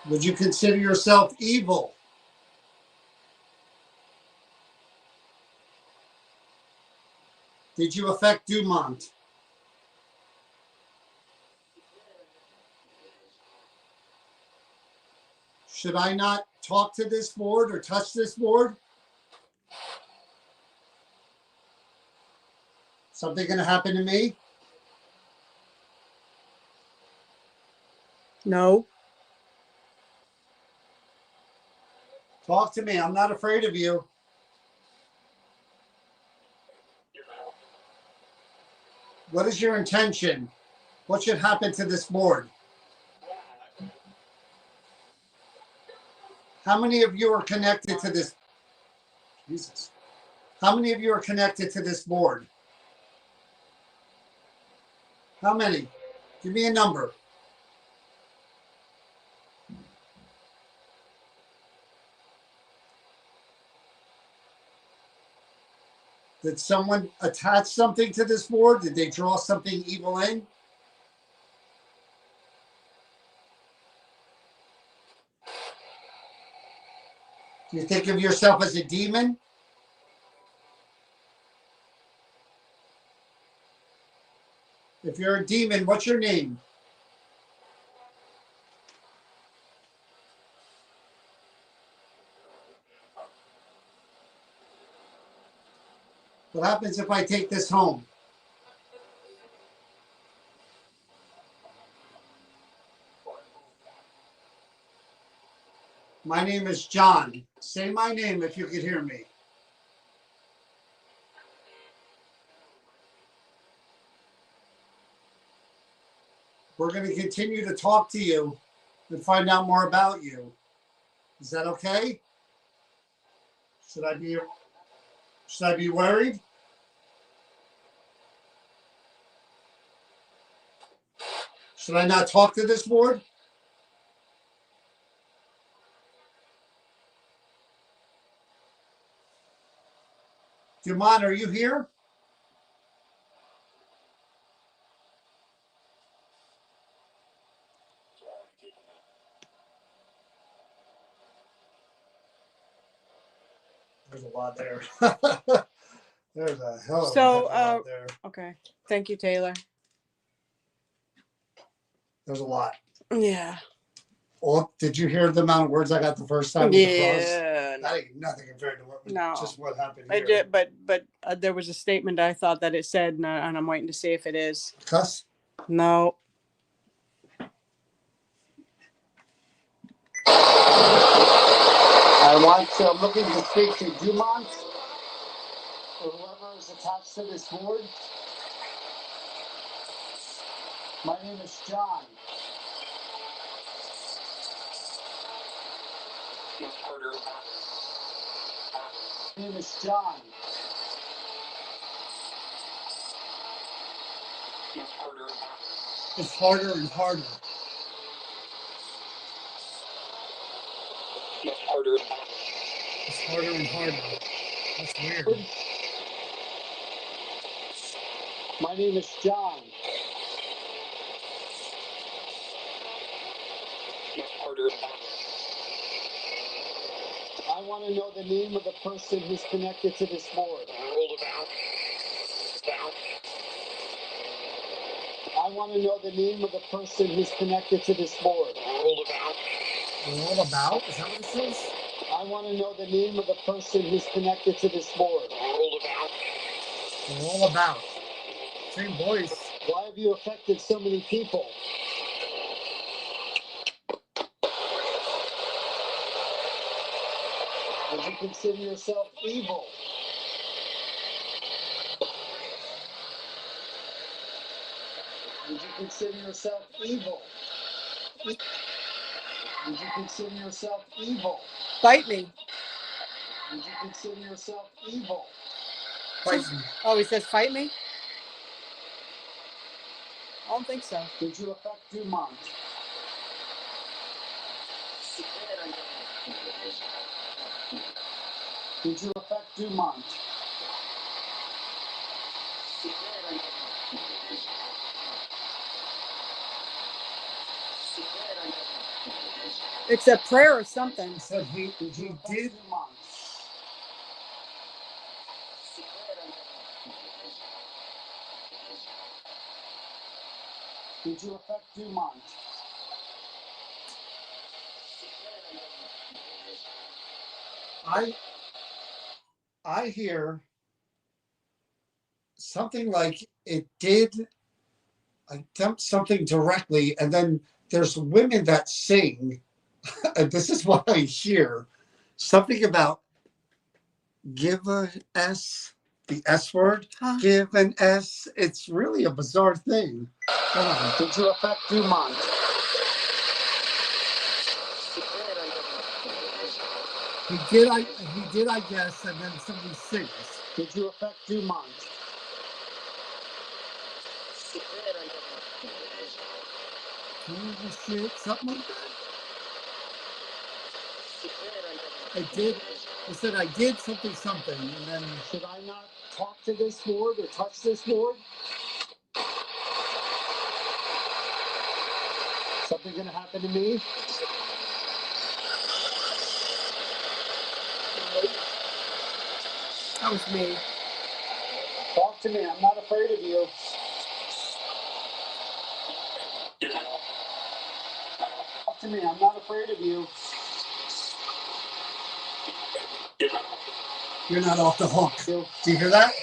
Would you consider yourself evil? Did you affect Dumont? Should I not talk to this board or touch this board? Something going to happen to me? No. Talk to me. I'm not afraid of you. What is your intention? What should happen to this board? How many of you are connected to this? Jesus. How many of you are connected to this board? How many? Give me a number. Did someone attach something to this board? Did they draw something evil in? Do you think of yourself as a demon? If you're a demon, what's your name? What happens if I take this home? My name is John. Say my name if you could hear me. We're going to continue to talk to you and find out more about you. Is that okay? Should I be worried? Should I not talk to this board? Dumont, are you here? There's a lot there. There's a hell of a lot there. Okay. Thank you, Taylor. There's a lot. Yeah. Well, did you hear the amount of words I got the first time? Yeah. That ain't nothing compared to just what happened I here. did, but there was a statement I thought that it said, and I'm waiting to see if it is. Cuss? No. I'm looking to speak to Dumont or whoever is attached to this board. My name is John. My name is John. It's harder and harder. It's harder and harder. That's weird. My name is John. I want to know the name of the person who's connected to this board. I want to know the name of the person who's connected to this board. Roll about? Is that what it says? I want to know the name of the person who's connected to this board. Roll about. Same voice. Why have you affected so many people? Would you consider yourself evil? Would you consider yourself evil? Would you consider yourself evil? Fight me. Would you consider yourself evil? Fight me. Oh, he says fight me? I don't think so. Did you affect Dumont? Did you affect Dumont? It's a prayer or something. He said he did. Dumont. Did you affect Dumont? I hear something like it did attempt something directly, and then there's women that sing, and this is what I hear. Something about give a S, the S word, give an S. It's really a bizarre thing. Hold on. Did you affect Dumont? He did, I guess, and then somebody sings. Did you affect Dumont? Shit, something like that? I did. I said I did something, and then should I not talk to this board or touch this board? Something gonna happen to me? That was me. Talk to me. I'm not afraid of you. Talk to me. I'm not afraid of you. You're not off the hook. Do you hear that?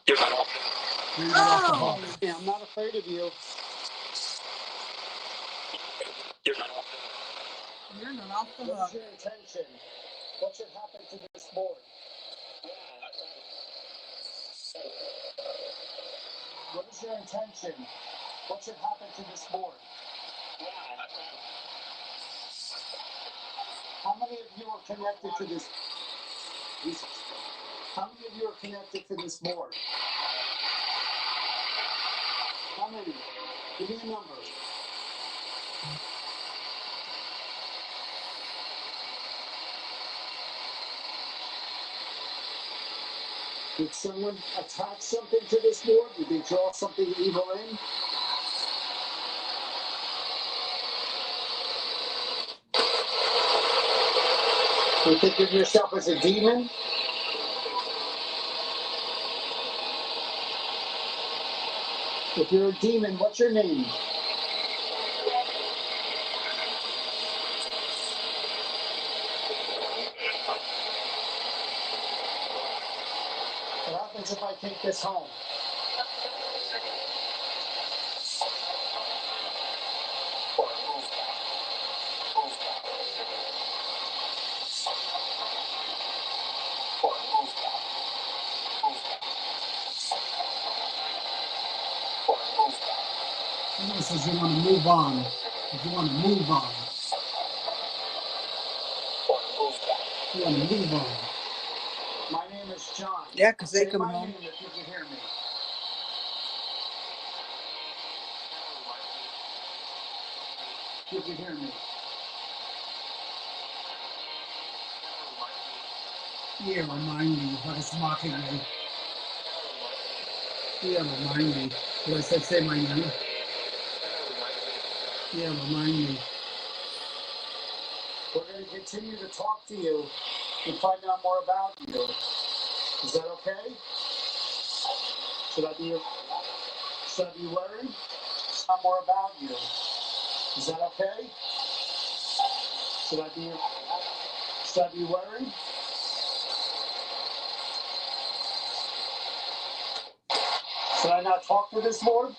You're not off the hook. Yeah, I'm not afraid of you. You're not off the hook. What's your intention? What should happen to this board? What is your intention? What should happen to this board? How many of you are connected to this? How many of you are connected to this board? How many? Give me a number. Did someone attach something to this board? Did they draw something evil in? You think of yourself as a demon? If you're a demon, what's your name? What happens if I take this home? Someone says you want to move on. If you want to move on. You want to move on. My name is John. Yeah, because they Say come my home. name if you can hear me. You can hear me. Yeah, remind me, but it's mocking me. Yeah, remind me. Did I say my name? Yeah, remind me. We're going to continue to talk to you and find out more about you. Is that okay? Should I be worried? Find more about you. Is that okay? Should I be worried? Should I not talk to this board?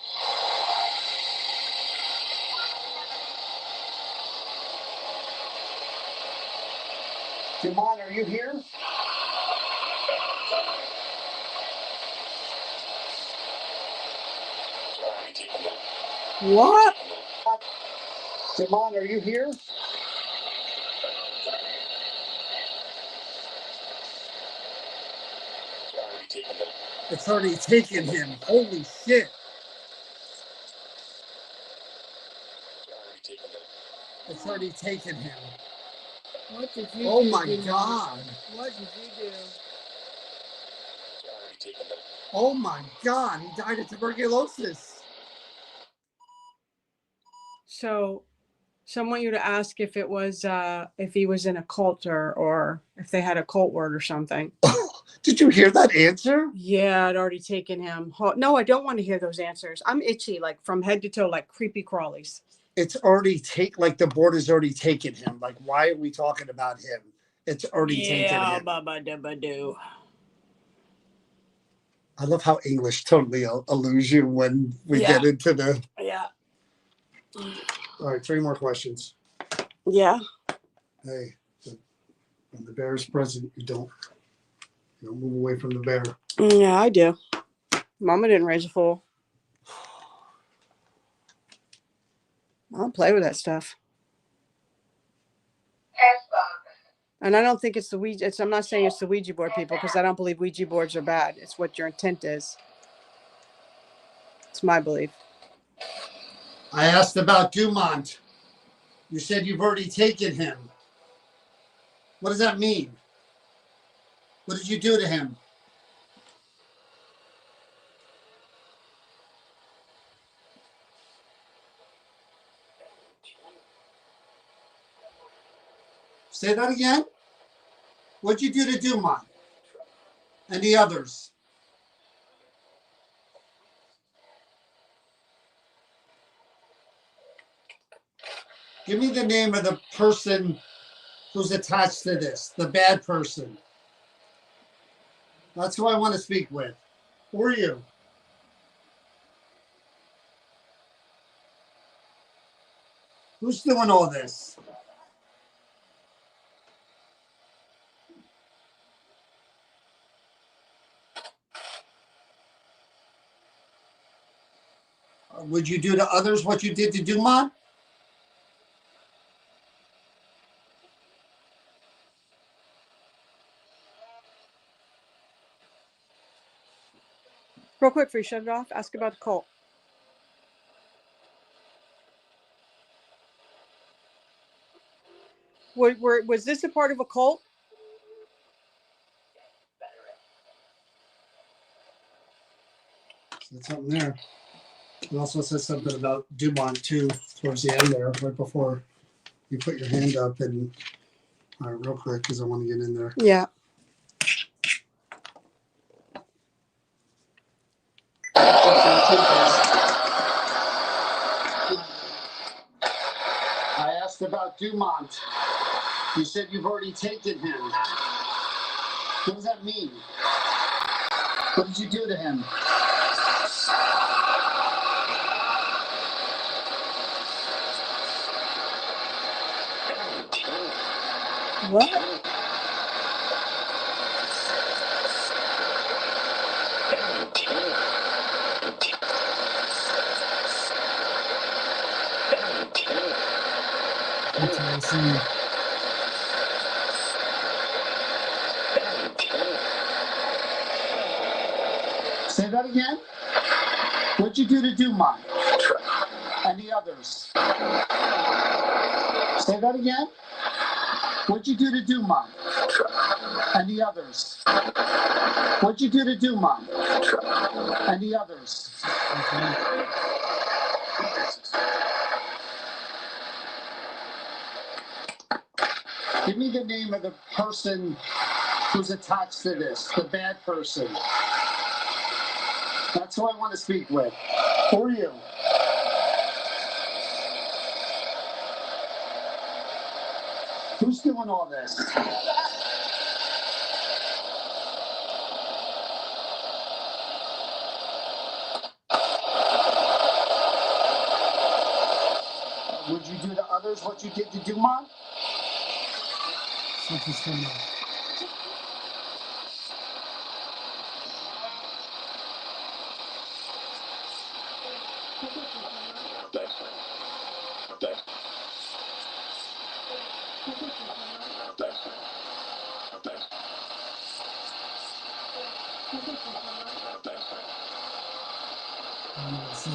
Dumont, are you here? What? Dumont, are you here? It's already taken him. Holy shit. It's already taken him. What did you do? Oh my God. What did you do? Oh my God. He died of tuberculosis. So some want you to ask if it was if he was in a cult or if they had a cult word or something. Did you hear that answer? Yeah, I'd already taken him. No, I don't want to hear those answers. I'm itchy, like from head to toe, like creepy crawlies. It's already like the board has already taken him. Like, why are we talking about him? It's already taken him. Ba-ba-da-ba-do. I love how English totally eludes you when we get into the. Yeah. All right, 3 more questions. Yeah. Hey, when the bear is present, you don't move away from the bear. Yeah, I do. Mama didn't raise a fool. I don't play with that stuff. And I don't think it's the Ouija. I'm not saying it's the Ouija board, people, because I don't believe Ouija boards are bad. It's what your intent is. It's my belief. I asked about Dumont. You said you've already taken him. What does that mean? What did you do to him? Say that again. What'd you do to Dumont and the others? Give me the name of the person who's attached to this, the bad person. That's who I want to speak with. Who are you? Who's doing all this? Would you do to others what you did to Dumont? Real quick, before you shut it off, ask about the cult. Was this a part of a cult? That's something there. It also says something about Dumont too, towards the end there, right before you put your hand up. And all right, real quick, because I want to get in there. Yeah. I asked about Dumont. You said you've already taken him. What does that mean? What did you do to him? What? Say that again. What'd you do to Dumont and the others? Say that again. What'd you do to Dumont and the others? What'd you do to Dumont and the others? Give me the name of the person who's attached to this, the bad person. That's who I want to speak with. Who are you? Who's doing all this? Would you do to others what you did to Dumont? Something's coming up.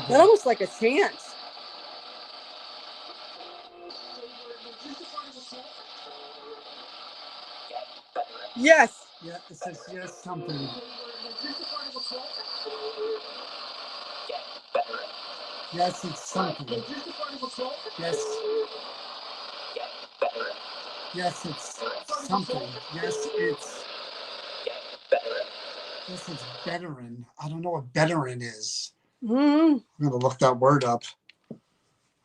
That almost like a chant. Yes. Yeah, it says yes something. Yes, it's something. Yes. Yes, it's something. Yes, it's veteran. I don't know what veteran is. Mm. I'm gonna look that word up.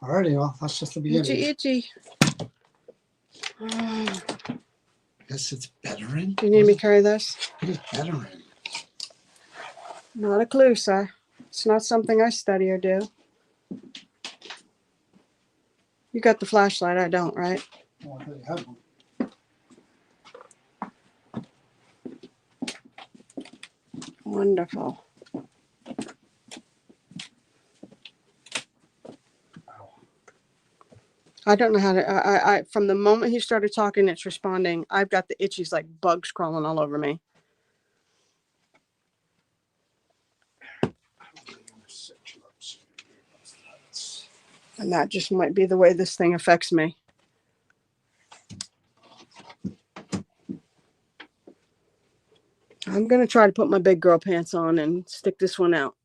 Alrighty, well, that's just the beginning. Itchy. Yes, it's veteran. Do you need me to carry this? What is veteran? Not a clue, sir. It's not something I study or do. You got the flashlight, I don't, right? Oh, I thought you had one. Wonderful. I don't know how to, I from the moment he started talking, it's responding. I've got the itchies like bugs crawling all over me. And that just might be the way this thing affects me. I'm going to try to put my big girl pants on and stick this one out.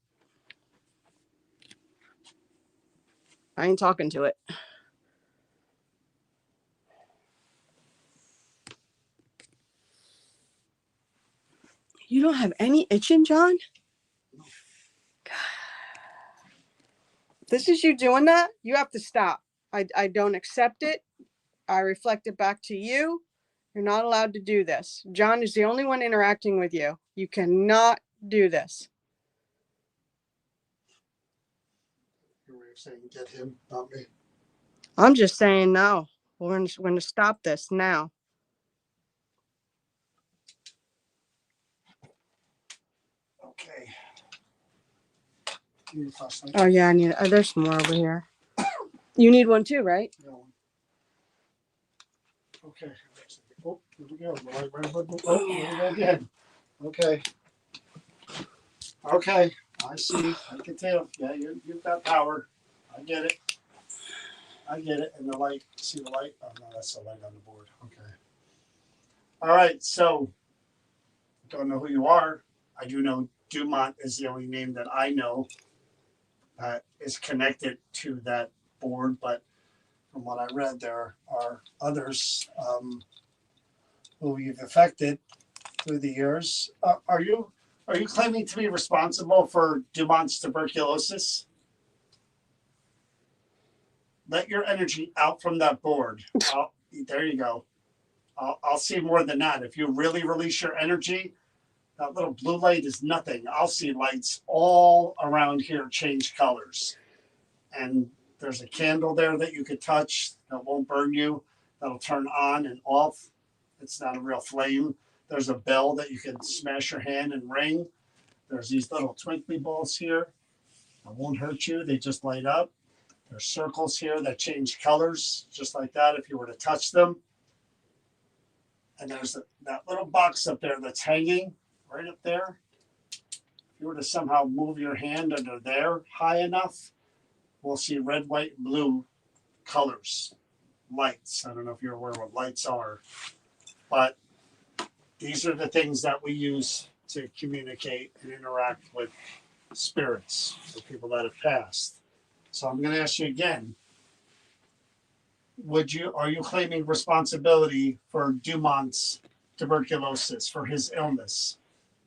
I ain't talking to it. You don't have any itching, John? This is you doing that? You have to stop. I don't accept it. I reflect it back to you. You're not allowed to do this. John is the only one interacting with you. You cannot do this. Your way of saying get him, not me. I'm just saying no. We're going to stop this now. Okay. You need a flashlight? Oh, yeah, I need. There's more over here. You need one too, right? No. Okay. Oh, here we go. Oh, here we go again. Okay. Okay. I see. I can tell. Yeah, you've got power. I get it. I get it. And the light. See the light? Oh, no, that's the light on the board. Okay. All right. So, don't know who you are. I do know Dumont is the only name that I know that is connected to that board. But from what I read, there are others who you've affected through the years. Are you claiming to be responsible for Dumont's tuberculosis? Let your energy out from that board. There you go. I'll see more than that. If you really release your energy, that little blue light is nothing. I'll see lights all around here change colors. And there's a candle there that you could touch that won't burn you. That'll turn on and off. It's not a real flame. There's a bell that you can smash your hand and ring. There's these little twinkly balls here that won't hurt you. They just light up. There's circles here that change colors, just like that if you were to touch them. And there's that little box up there that's hanging right up there. If you were to somehow move your hand under there high enough, we'll see red, white, and blue colors, lights. I don't know if you're aware what lights are, but these are the things that we use to communicate and interact with spirits, with people that have passed. So I'm going to ask you again, are you claiming responsibility for Dumont's tuberculosis, for his illness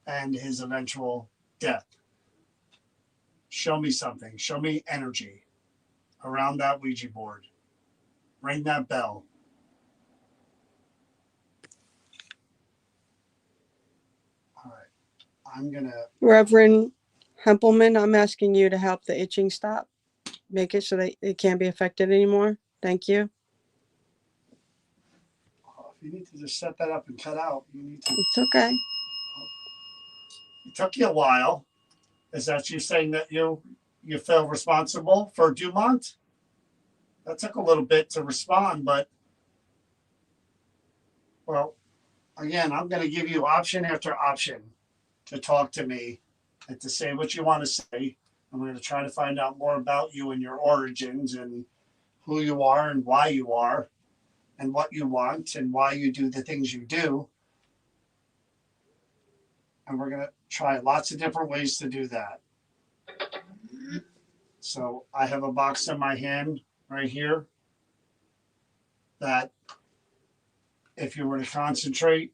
and his eventual death? Show me something. Show me energy around that Ouija board. Ring that bell. All right. I'm going to... Reverend Hempelman, I'm asking you to help the itching stop. Make it so that it can't be affected anymore. Thank you. If You need to just set that up and cut out. You need to. It's okay. It took you a while. Is that you saying that you feel responsible for Dumont? That took a little bit to respond, but well, again, I'm going to give you option after option to talk to me and to say what you want to say. I'm going to try to find out more about you and your origins and who you are and why you are and what you want and why you do the things you do. And we're going to try lots of different ways to do that. So I have a box in my hand right here that if you were to concentrate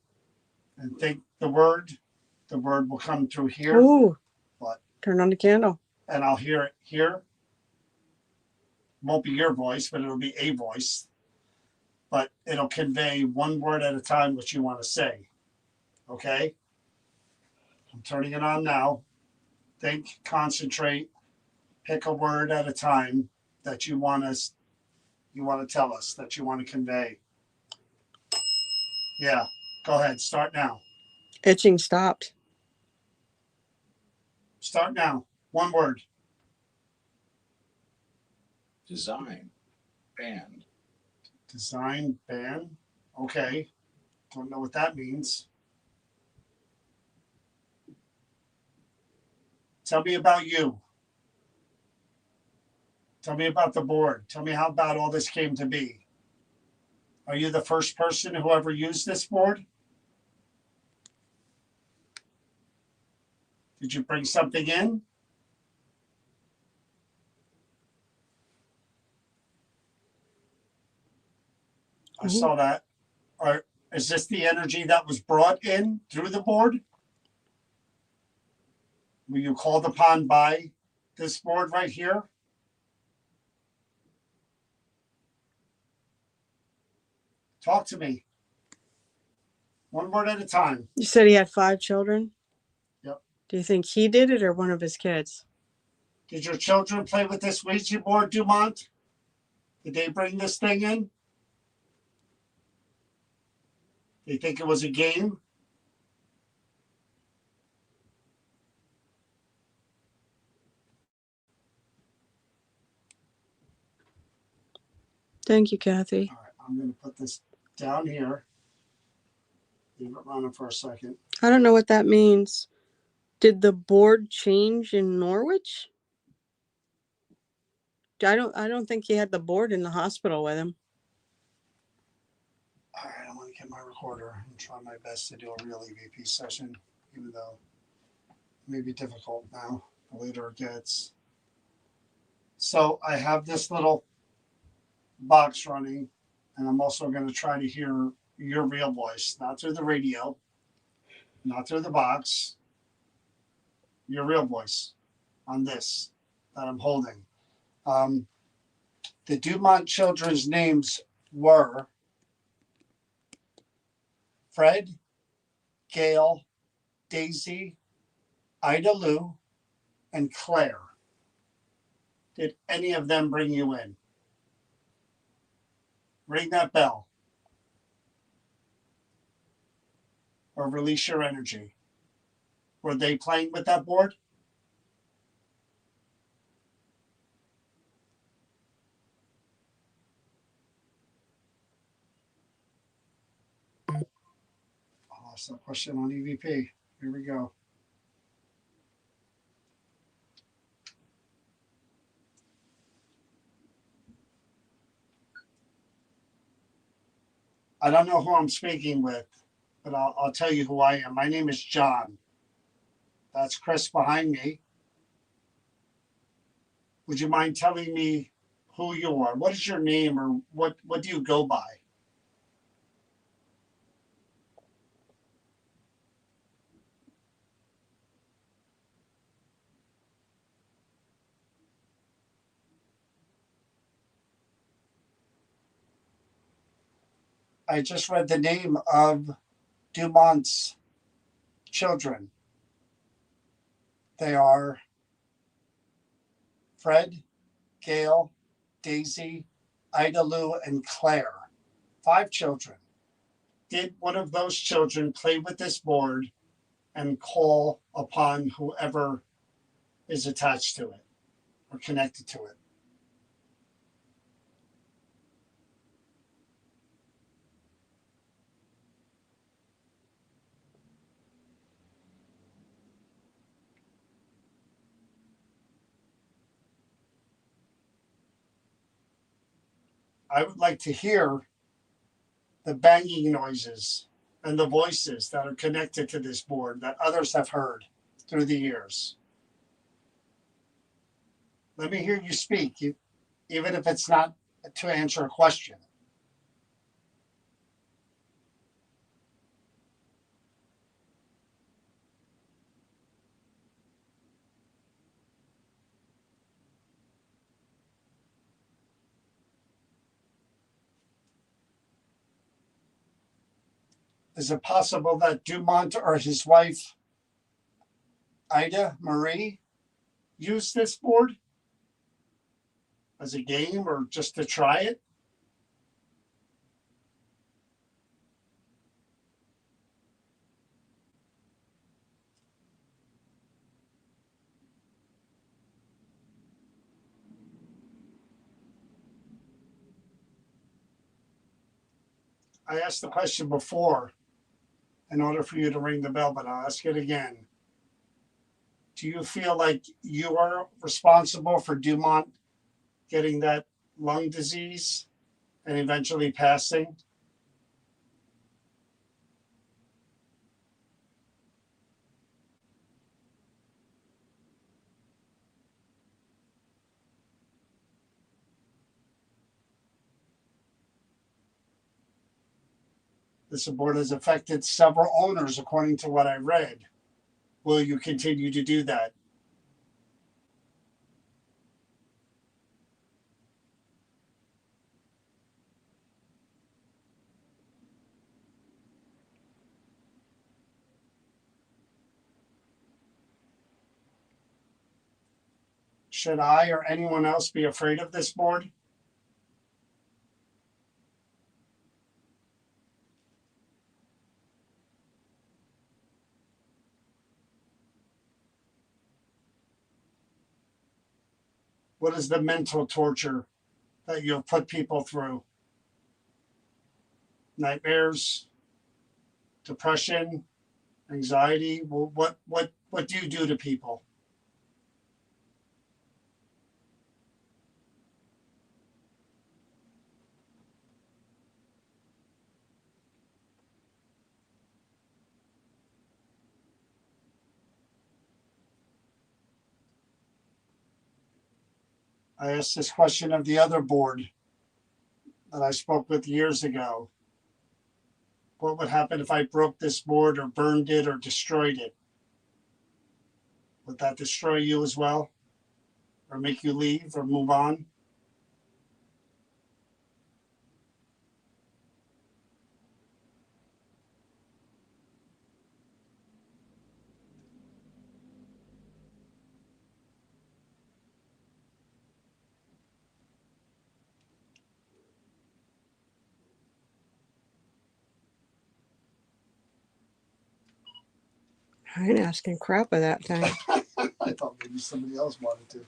and think the word will come through here. Ooh. What? Turn on the candle. And I'll hear it here. Won't be your voice, but it'll be a voice. But it'll convey one word at a time what you want to say. Okay? I'm turning it on now. Think, concentrate, pick a word at a time that you want to tell us, that you want to convey. Yeah, go ahead. Start now. Itching stopped. Start now. One word. Design. Band. Design, band. Okay. Don't know what that means. Tell me about you. Tell me about the board. Tell me how about all this came to be. Are you the first person who ever used this board? Did you bring something in? I saw that. Or is this the energy that was brought in through the board? Were you called upon by this board right here? Talk to me. One word at a time. You said he had 5 children? Yep. Do you think he did it or one of his kids? Did your children play with this Ouija board, Dumont? Did they bring this thing in? They think it was a game? Thank you, Kathy. All right, I'm going to put this down here. Leave it running for a second. I don't know what that means. Did the board change in Norwich? I don't think he had the board in the hospital with him. All right, I'm going to get my recorder and try my best to do a real EVP session, even though it may be difficult now, the later it gets. So I have this little box running, and I'm also going to try to hear your real voice, not through the radio, not through the box, your real voice on this that I'm holding. The Dumont children's names were Fred, Gail, Daisy, Ida Lou, and Claire. Did any of them bring you in? Ring that bell. Or release your energy. Were they playing with that board? I'll ask that question on EVP. Here we go. I don't know who I'm speaking with, but I'll tell you who I am. My name is John. That's Chris behind me. Would you mind telling me who you are? What is your name, or what do you go by? I just read the name of Dumont's children. They are Fred, Gail, Daisy, Ida Lou, and Claire. 5 children. did one of those children play with this board and call upon whoever is attached to it or connected to it? I would like to hear the banging noises and the voices that are connected to this board that others have heard through the years. Let me hear you speak, even if it's not to answer a question. Is it possible that Dumont or his wife, Ida Marie, used this board as a game or just to try it? I asked the question before in order for you to ring the bell, but I'll ask it again. Do you feel like you are responsible for Dumont getting that lung disease and eventually passing? This board has affected several owners, according to what I read. Will you continue to do that? Should I or anyone else be afraid of this board? What is the mental torture that you've put people through? Nightmares, depression, anxiety? What do you do to people? I asked this question of the other board that I spoke with years ago. What would happen if I broke this board or burned it or destroyed it? Would that destroy you as well? Or make you leave or move on? I ain't asking crap of that thing. I thought maybe somebody else wanted to.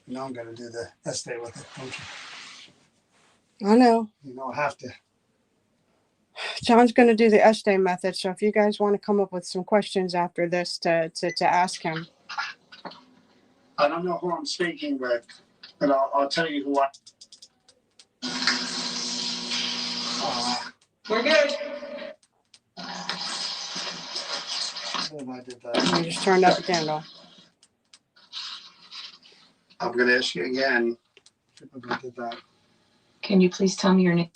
Now I'm going to do the essay with it, don't you? I know. You know, I have to. John's going to do the essay method. So if you guys want to come up with some questions after this to ask him. I don't know who I'm speaking with, but I'll tell you who I. We're good. I did that. You just turned out the candle. I'm going to ask you again. I did that. Can you please tell me your name?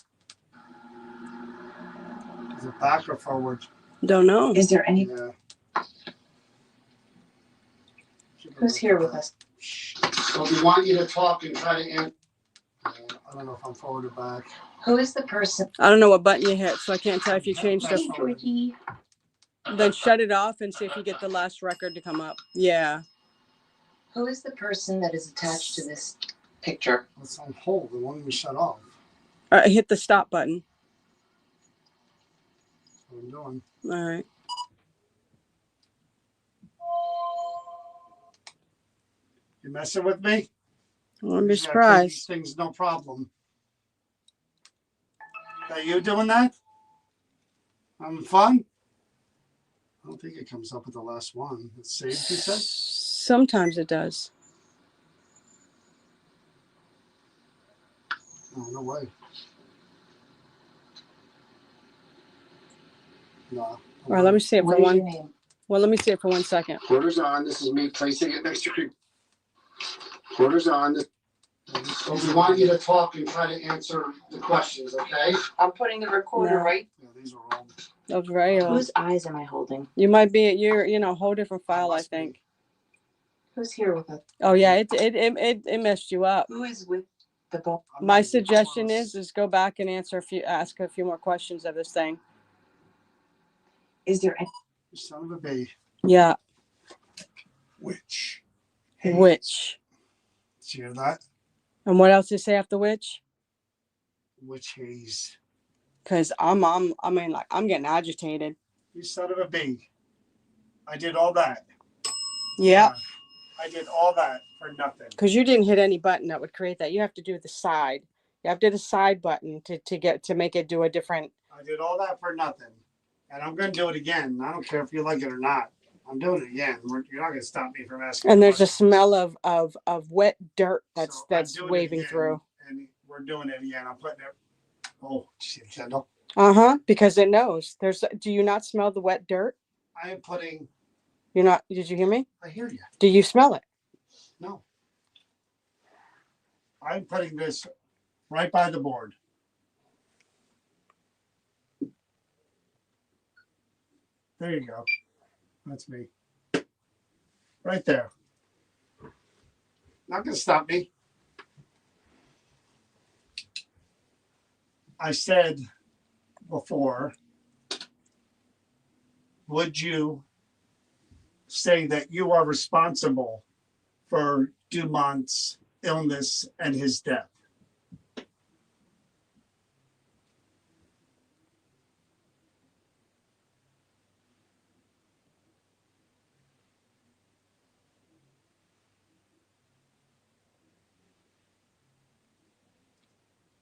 Is it back or forward? Don't know. Is there any? Yeah. Who's here with us? So we want you to talk and try to answer. I don't know if I'm forward or back. Who is the person? I don't know what button you hit, so I can't tell if you changed Hey, the. Georgie. Then shut it off and see if you get the last record to come up. Yeah. Who is the person that is attached to this picture? It's on hold. It won't even shut off. Hit the stop button. That's what I'm doing. All right. You messing with me? I wouldn't be Usually I play these surprised. things no problem. Are you doing that? Having fun? I don't think it comes up with the last one. It's saved, you said? Sometimes it does. Oh, no way. No. All right, let me see it for one. Well, let me see it for 1 second. Quarters on. This is me placing it next to creep. Quarters on. So we want you to talk and try to answer the questions, okay? I'm putting the recorder No. right. Yeah, these are all. That's very old. Whose eyes am I holding? You might be at your, whole different file, I must be. think. Who's here with us? Oh yeah, it messed you up. Who is with the ball? My suggestion is go back and ask a few more questions of this thing. Is there any? Son of a bee. Yeah. Which? Which? Did you hear that? And what else did you say after which? Witch haze. Because I'm getting agitated. You son of a bee. I did all that. Yeah. I did all that for nothing. Because you didn't hit any button that would create that. You have to do the side. You have to do the side button to make it do a different. I did all that for nothing. And I'm going to do it again. I don't care if you like it or not. I'm doing it again. You're not going to stop me from asking. And there's a smell of wet dirt that's waving through. And we're doing it again. I'm putting it. Oh, see the candle? Because it knows. Do you not smell the wet dirt? I am putting. You're not. Did you hear me? I hear you. Do you smell it? No. I'm putting this right by the board. There you go. That's me. Right there. Not going to stop me. I said before, would you say that you are responsible for Dumont's illness and his death?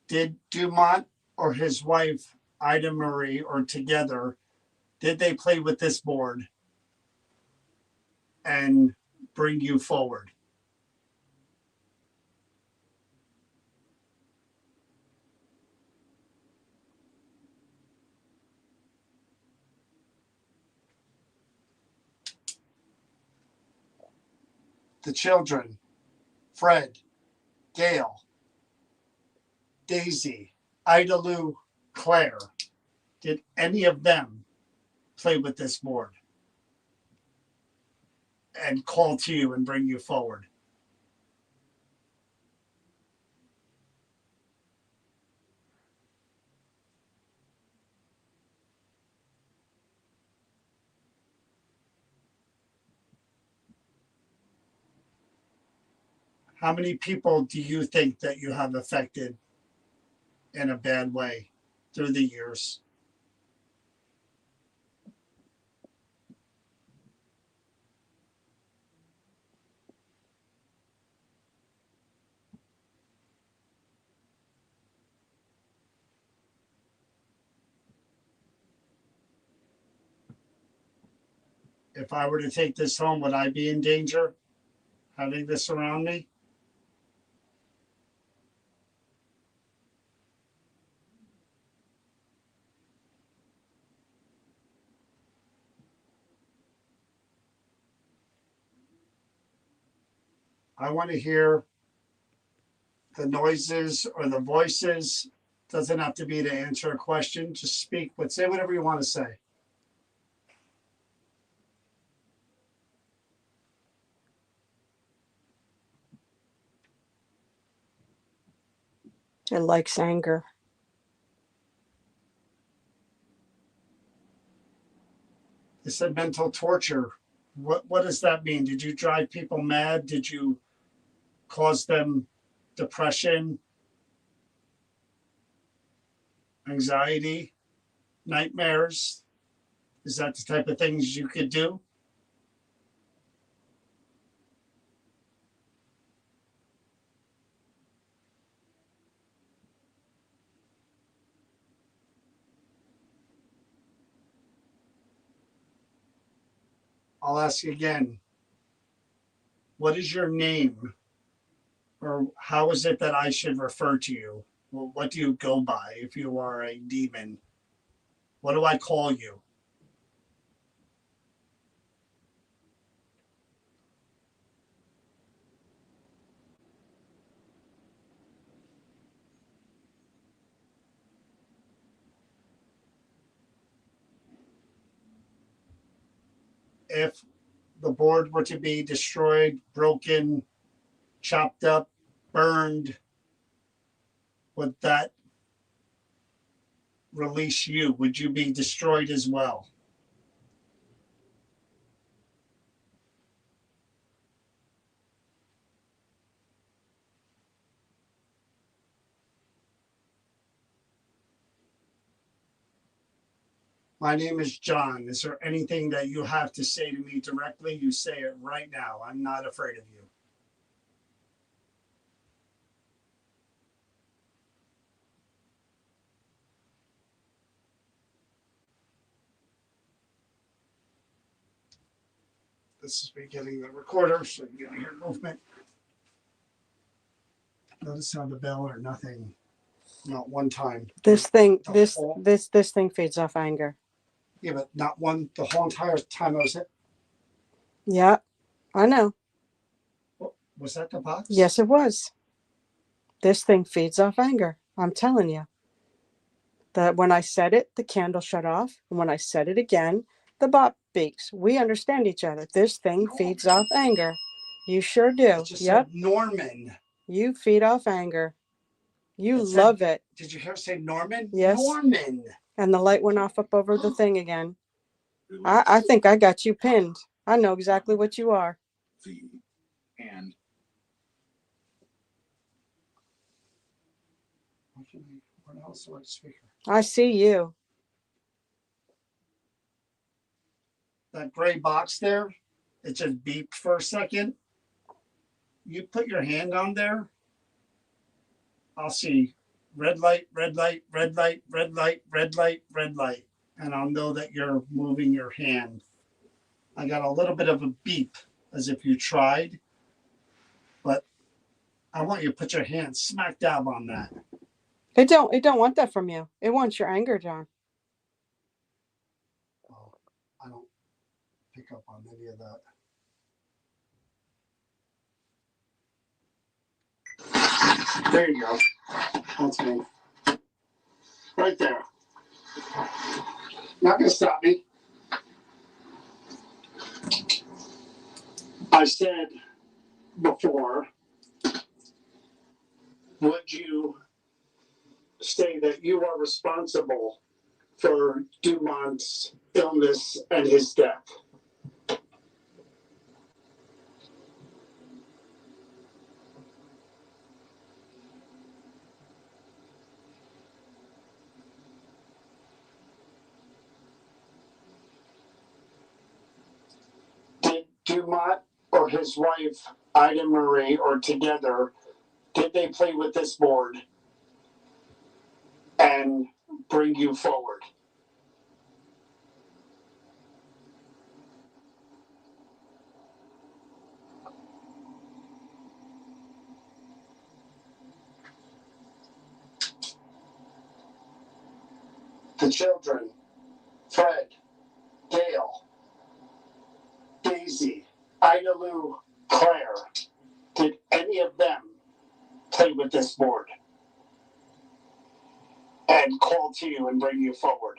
Did Dumont or his wife, Ida Marie, or together, did they play with this board and bring you forward? The children, Fred, Gail, Daisy, Ida Lou, Claire, did any of them play with this board and call to you and bring you forward? How many people do you think that you have affected in a bad way through the years? If I were to take this home, would I be in danger having this around me? I want to hear the noises or the voices. Doesn't have to be to answer a question. Just speak, but say whatever you want to say. It likes anger. You said mental torture. What does that mean? Did you drive people mad? Did you cause them depression? anxiety, nightmares? Is that the type of things you could do? I'll ask you again. What is your name? Or how is it that I should refer to you? Well, what do you go by if you are a demon? What do I call you? If the board were to be destroyed, broken, chopped up, burned, would that release you? Would you be destroyed as well? My name is John. Is there anything that you have to say to me directly? You say it right now. I'm not afraid of you. This is beginning the recorder, so you can hear movement. Notice how the bell or nothing, not one time. This thing, The this whole- this thing feeds off anger. Yeah, but not one, the whole entire time I was hit. Yeah, I know. Was that the box? Yes, it was. This thing feeds off anger. I'm telling you. That when I said it, the candle shut off. And when I said it again, the bot beeps. We understand each other. This thing feeds off anger. You sure do. It just Yep. said Norman. You feed off anger. You It said- love it. Did you hear say Norman? Yes. Norman. And the light went off up over the thing again. I think I got you pinned. I know exactly what you are. The and What else? What speaker? I see you. That gray box there, it just beeped for a second. You put your hand on there, I'll see red light, red light, red light, red light, red light, red light, and I'll know that you're moving your hand. I got a little bit of a beep as if you tried, but I want you to put your hand smack dab on that. It don't want that from you. It wants your anger, John. Oh, I don't pick up on any of that. There you go. That's me. Right there. Not gonna stop me. I said before, would you say that you are responsible for Dumont's illness and his death? Did Dumont or his wife, Ida Marie, or together, did they play with this board and bring you forward? The children, Fred, Gail, Daisy, Ida Lou, Claire, did any of them play with this board and call to you and bring you forward?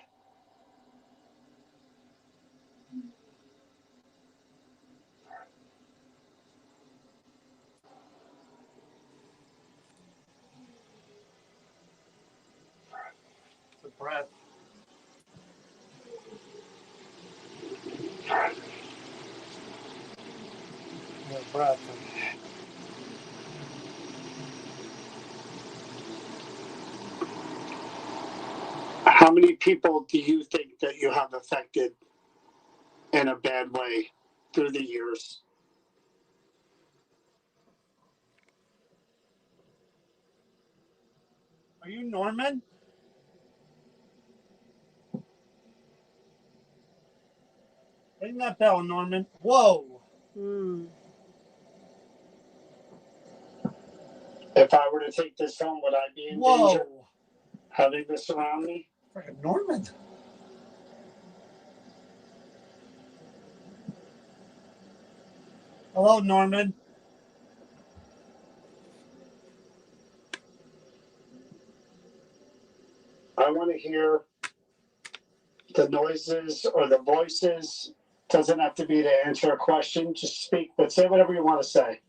The breath. The breath. How many people do you think that you have affected in a bad way through the years? Are you Norman? Ring that bell, Norman. Whoa. If I were to take this home, would I be in danger having this around me? Freaking Norman. Hello, Norman. I want to hear the noises or the voices. Doesn't have to be to answer a question. Just speak, but say whatever you want to say.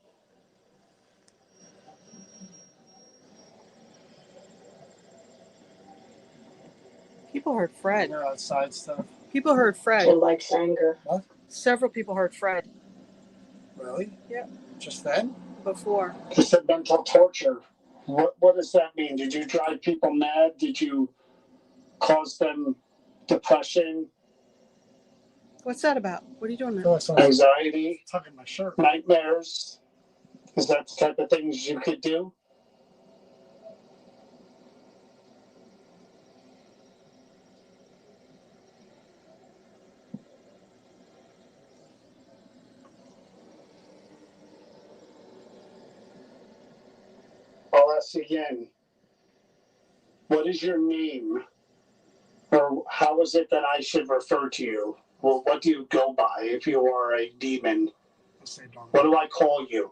People heard Fred. You're outside stuff. People heard Fred. She likes anger. What? Several people heard Fred. Really? Yep. Just then? Before. You said mental torture. What does that mean? Did you drive people mad? Did you cause them depression? What's that about? What are you doing now? Anxiety? Tucking my shirt. Nightmares? Is that the type of things you could do? I'll ask you again. What is your name? Or how is it that I should refer to you? Well, what do you go by if you are a demon? What do I call you?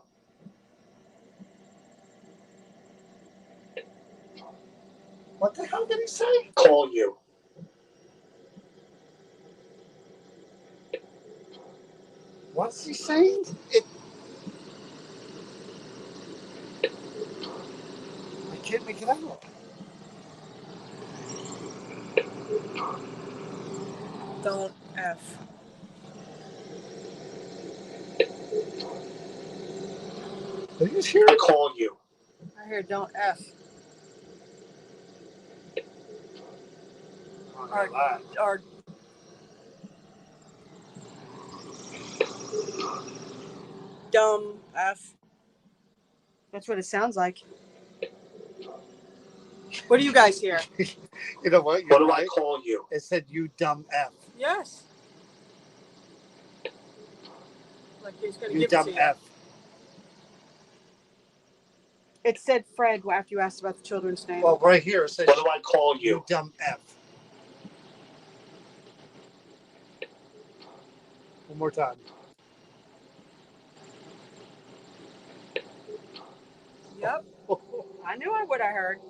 What the hell did he say? Call you. What's he saying? I can't make it out. Don't F. Did you hear? I call you. I hear don't F. Or dumb F. That's what it sounds like. What do you guys hear? You know what? What do I call you? It said you dumb F. Yes. Like he's gonna You give dumb it to you. F. It said Fred after you asked about the children's name. Well, right here it says. What do I call you? You dumb F. One more time. Yep. I knew what I heard.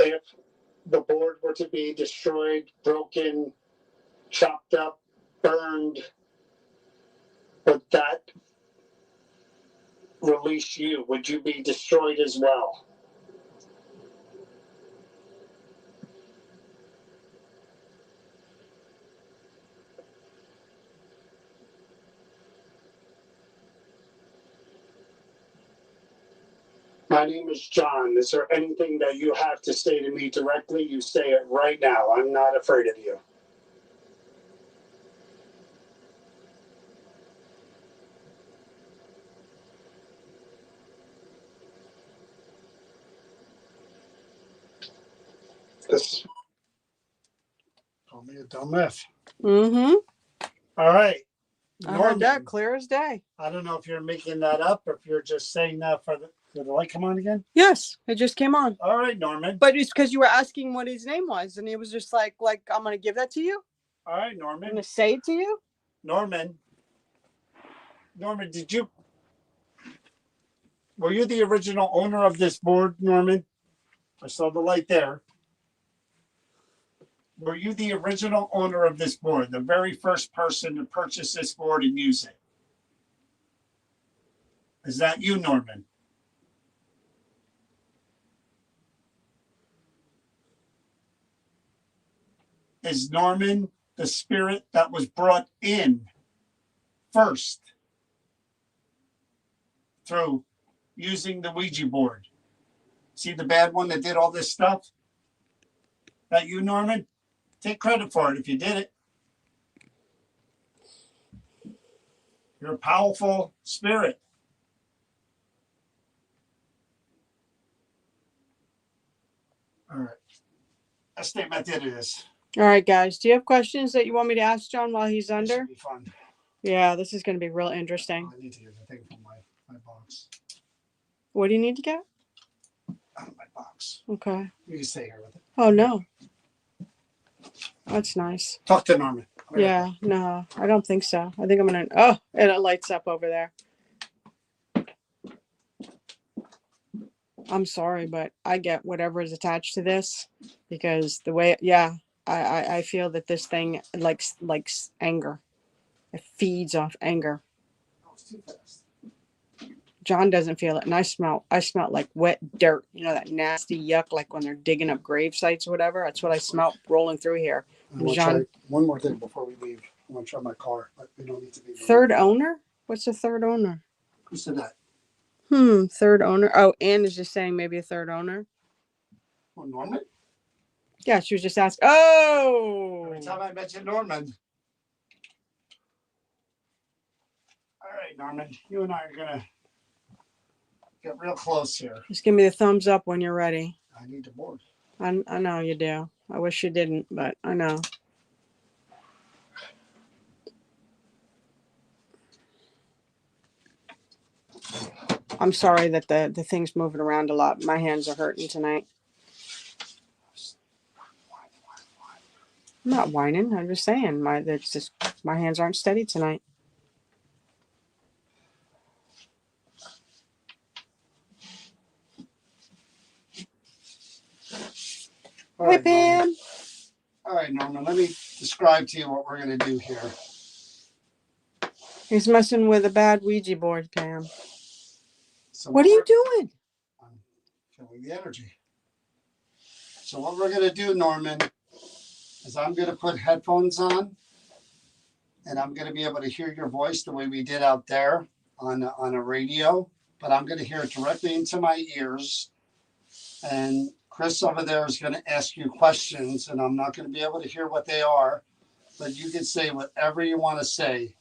If the board were to be destroyed, broken, chopped up, burned, would that release you? Would you be destroyed as well? My name is John. Is there anything that you have to say to me directly? You say it right now. I'm not afraid of you. This call me a dumb F. Mm-hmm. All right. I heard that clear as day. I don't know if you're making that up or if you're just saying that for did the light come on again? Yes, it just came on. All right, Norman. But it's because you were asking what his name was, and he was just like I'm gonna give that to you. All right, Norman. I'm gonna say it to you. Norman, were you the original owner of this board, Norman? I saw the light there. Were you the original owner of this board, the very first person to purchase this board and use it? Is that you, Norman? Is Norman the spirit that was brought in first through using the Ouija board. See the bad one that did all this stuff? That you, Norman? Take credit for it if you did it. You're a powerful spirit. All right. Let's stay back there to this. All right, guys. Do you have questions that you want me to ask John while he's This under? should be fun. Yeah, this is going to be real interesting. I need to get the thing from my box. What do you need to get? Out of my box. Okay. You can stay here with it. Oh, no. That's nice. Talk to Norman. Yeah, no, I don't think so. I think I'm going to, oh, and it lights up over there. I'm sorry, but I get whatever is attached to this because the way, yeah, I feel that this thing likes anger. It feeds off anger. Oh, it's too fast. John doesn't feel it, and I smell like wet dirt. You know, that nasty yuck, like when they're digging up grave sites or whatever. That's what I smell rolling through here. I want to try one more thing before we leave. I want to try my car, but we don't need to be. Third owner? What's the third owner? Who said that? Third owner. Oh, Ann is just saying maybe a third owner. Oh, Norman? Yeah, she was just asking. Oh! Every time I mention Norman. All right, Norman. You and I are going to get real close here. Just give me the thumbs up when you're ready. I need the board. I know you do. I wish you didn't, but I know. I'm sorry that the thing's moving around a lot. My hands are hurting tonight. I'm not whining. I'm just saying my hands aren't steady tonight. All Hey, right, Pam. Norman. All right, Norman. Let me describe to you what we're going to do here. He's messing with a bad Ouija board, Pam. So what are you doing? I'm feeling the energy. So what we're going to do, Norman, is I'm going to put headphones on, and I'm going to be able to hear your voice the way we did out there on a radio, but I'm going to hear it directly into my ears. And Chris over there is going to ask you questions, and I'm not going to be able to hear what they are, but you can say whatever you want to say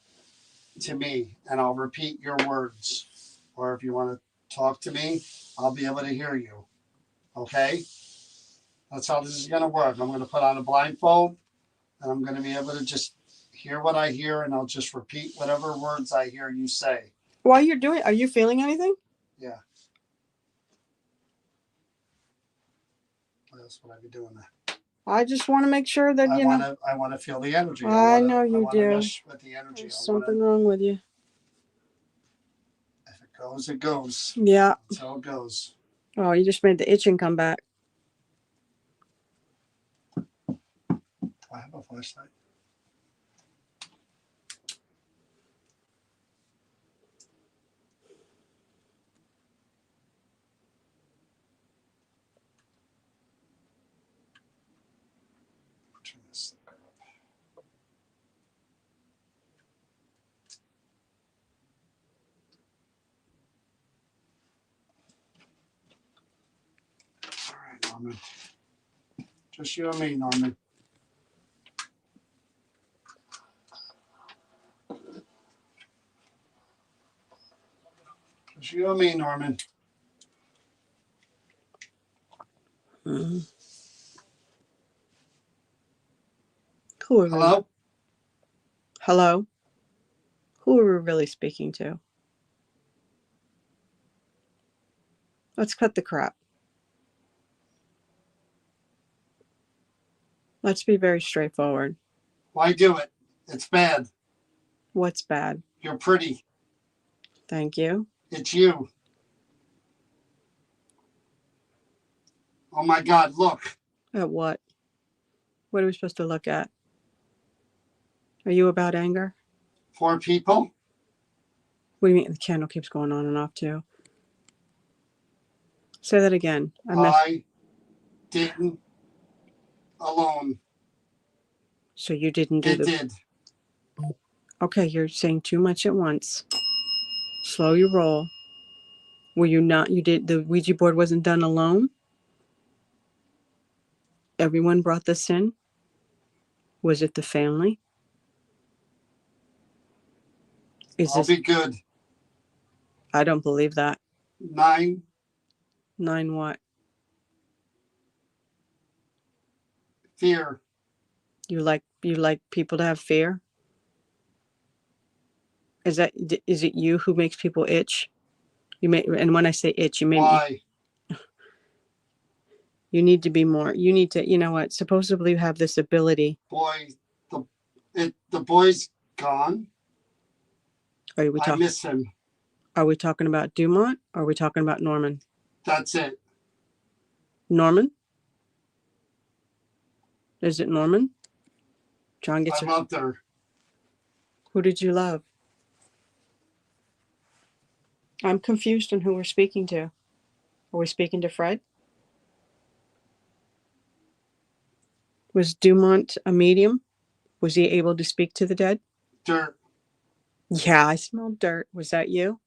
to me, and I'll repeat your words. Or if you want to talk to me, I'll be able to hear you. Okay? That's how this is going to work. I'm going to put on a blindfold, and I'm going to be able to just hear what I hear, and I'll just repeat whatever words I hear you say. While you're doing it, are you feeling anything? Yeah. What else would I be doing there? I just want to make sure that, I want to feel the energy. I know you do. Mesh with the energy. There's something wrong with you. If it goes, it goes. Yeah. That's how it goes. Oh, you just made the itching come back. Do I have a flashlight? Turn this sucker up. All right, Norman. Just you and me, Norman. Just you and me, Norman. Mm-hmm. Who are Hello? Hello? Who are we really speaking to? Let's cut the crap. Let's be very straightforward. Why do it? It's bad. What's bad? You're pretty. Thank you. It's you. Oh my God, look. At what? What are we supposed to look at? Are you about anger? 4 people? What do you mean? The candle keeps going on and off too. Say that again. I didn't alone. So you didn't do It did. Okay, you're saying too much at once. Slow your roll. Were you not, you did, the Ouija board wasn't done alone? Everyone brought this in? Was it the family? I'll be good. I don't believe that. 9. 9 what? Fear. You like people to have fear? Is it you who makes people itch? And when I say itch, you mean Why? you need to be more. You need to, you know what? Supposedly you have this ability. Boy, the boy's gone. I miss him. Are we talking about Dumont? Or are we talking about Norman? That's it. Norman? Is it Norman? John gets I loved her. Who did you love? I'm confused on who we're speaking to. Are we speaking to Fred? Was Dumont a medium? Was he able to speak to the dead? Dirt. Yeah, I smelled dirt. Was that you?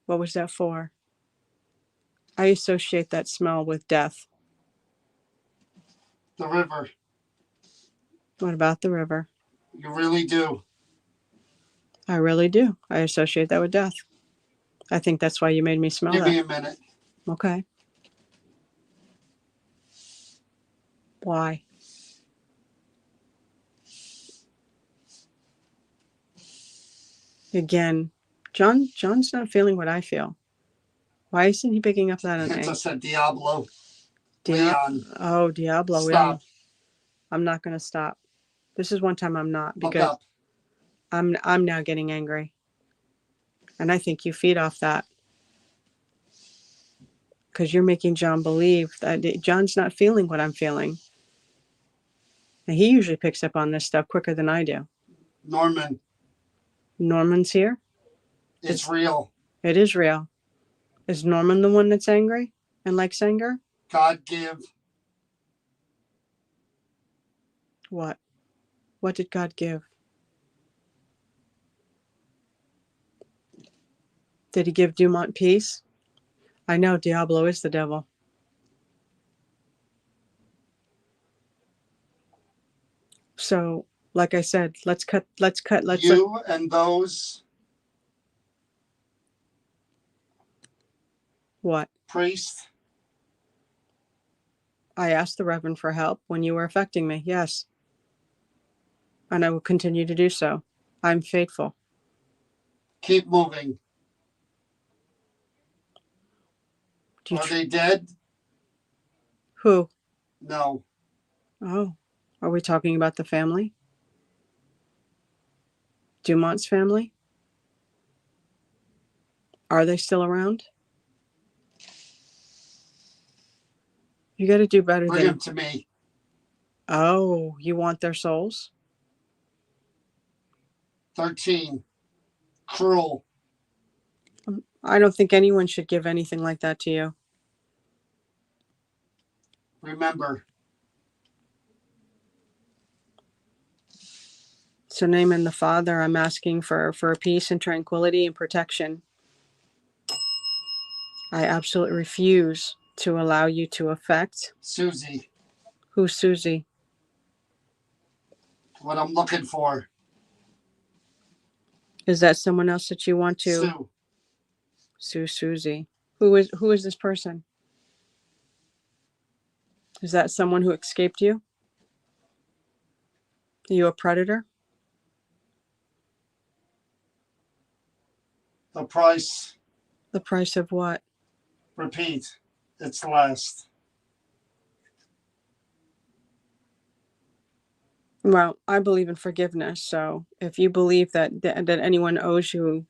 What was that for? I associate that smell with death. The river. What about the river? You really do. I really do. I associate that with death. I think that's why you made me smell Give that. me a minute. Okay. Why? Again, John's not feeling what I feel. Why isn't he picking up that on It's just a Diablo. Oh, Diablo. Stop. I'm not going to stop. This is one time I'm not, Look because up. I'm now getting angry. And I think you feed off that. Because you're making John believe that John's not feeling what I'm feeling. And he usually picks up on this stuff quicker than I do. Norman. Norman's here? It's real. It is real. Is Norman the one that's angry and likes anger? God give. What? What did God give? Did he give Dumont peace? I know Diablo is the devil. So, like I said, let's You and those what? priests. I asked the Reverend for help when you were affecting me, yes. And I will continue to do so. I'm faithful. Keep moving. Are they dead? Who? No. Oh, are we talking about the family? Dumont's family? Are they still around? You got to do better Bring them to me. Oh, you want their souls? 13. Cruel. I don't think anyone should give anything like that to you. Remember. So, name in the Father, I'm asking for peace and tranquility and protection. I absolutely refuse to allow you to affect. Susie. Who's Susie? What I'm looking for. Is that someone else that you want to? Susie. Who is this person? Is that someone who escaped you? Are you a predator? The price. The price of what? Repeat. It's last. Well, I believe in forgiveness. So if you believe that anyone owes you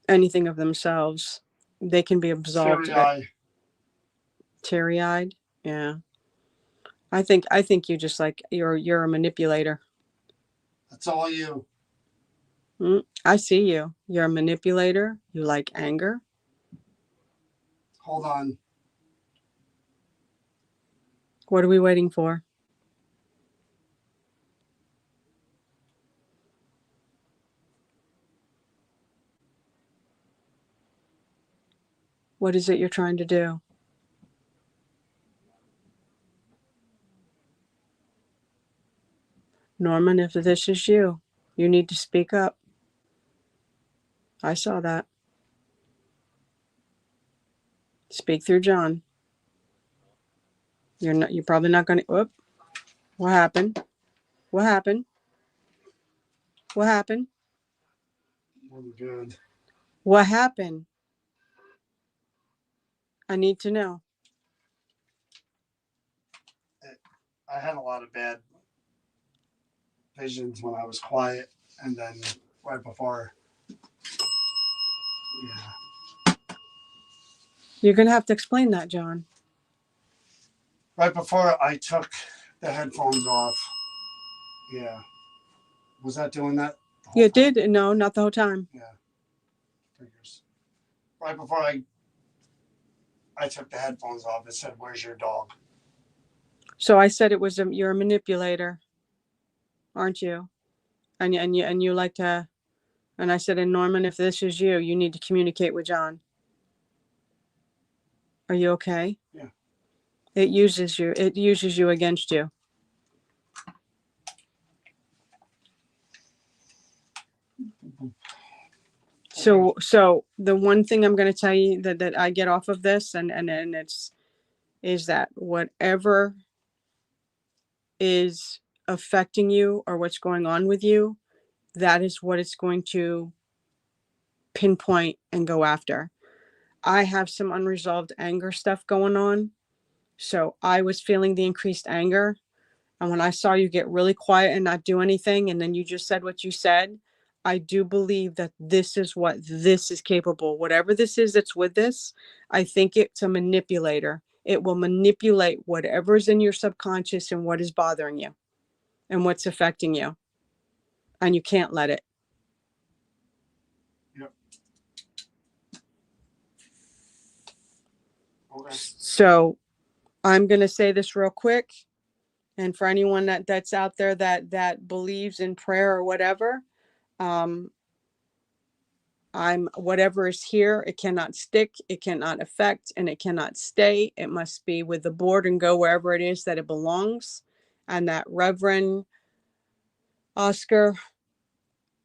anything of themselves, they can be absolved. Teary-eyed? Yeah. I think you just like you're a manipulator. That's all you. I see you. You're a manipulator. You like anger. Hold on. What are we waiting for? What is it you're trying to do? Norman, if this is you, you need to speak up. I saw that. Speak through John. You're probably not going to, whoop. What happened? What happened? What happened? I'm good. What happened? I need to know. I had a lot of bad visions when I was quiet, and then right before, yeah, You're going to have to explain that, John. right before I took the headphones off. Yeah, was that doing that? You did? No, not the whole time. Yeah, figures. Right before I took the headphones off, it said, "Where's your dog?" So I said it was you're a manipulator, aren't you? And you like to. And I said, and Norman, if this is you, you need to communicate with John. Are you okay? Yeah. It uses you. It uses you against you. So the one thing I'm going to tell you that I get off of this and is that whatever is affecting you or what's going on with you, that is what it's going to pinpoint and go after. I have some unresolved anger stuff going on. So I was feeling the increased anger. And when I saw you get really quiet and not do anything, and then you just said what you said, I do believe that this is what this is capable. Whatever this is that's with this, I think it's a manipulator. It will manipulate whatever's in your subconscious and what is bothering you and what's affecting you. And you can't let it. Yep. Okay. So I'm going to say this real quick. And for anyone that's out there that believes in prayer or whatever, whatever is here, it cannot stick, it cannot affect, and it cannot stay. It must be with the board and go wherever it is that it belongs. And that Reverend Oscar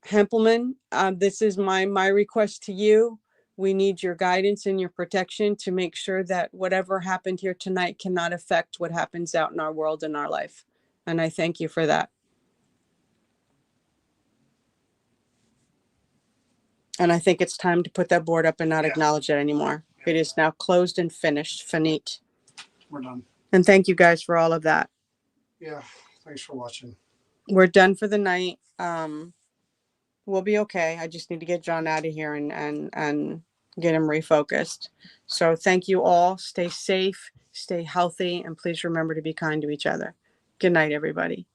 Hempelman, this is my request to you. We need your guidance and your protection to make sure that whatever happened here tonight cannot affect what happens out in our world and our life. And I thank you for that. And I think it's time to put that board up and not acknowledge it anymore. It is now closed and finished. Finite. We're done. And thank you guys for all of that. Yeah, thanks for watching. We're done for the night. We'll be okay. I just need to get John out of here and get him refocused. So thank you all. Stay safe, stay healthy, and please remember to be kind to each other. Good night, everybody.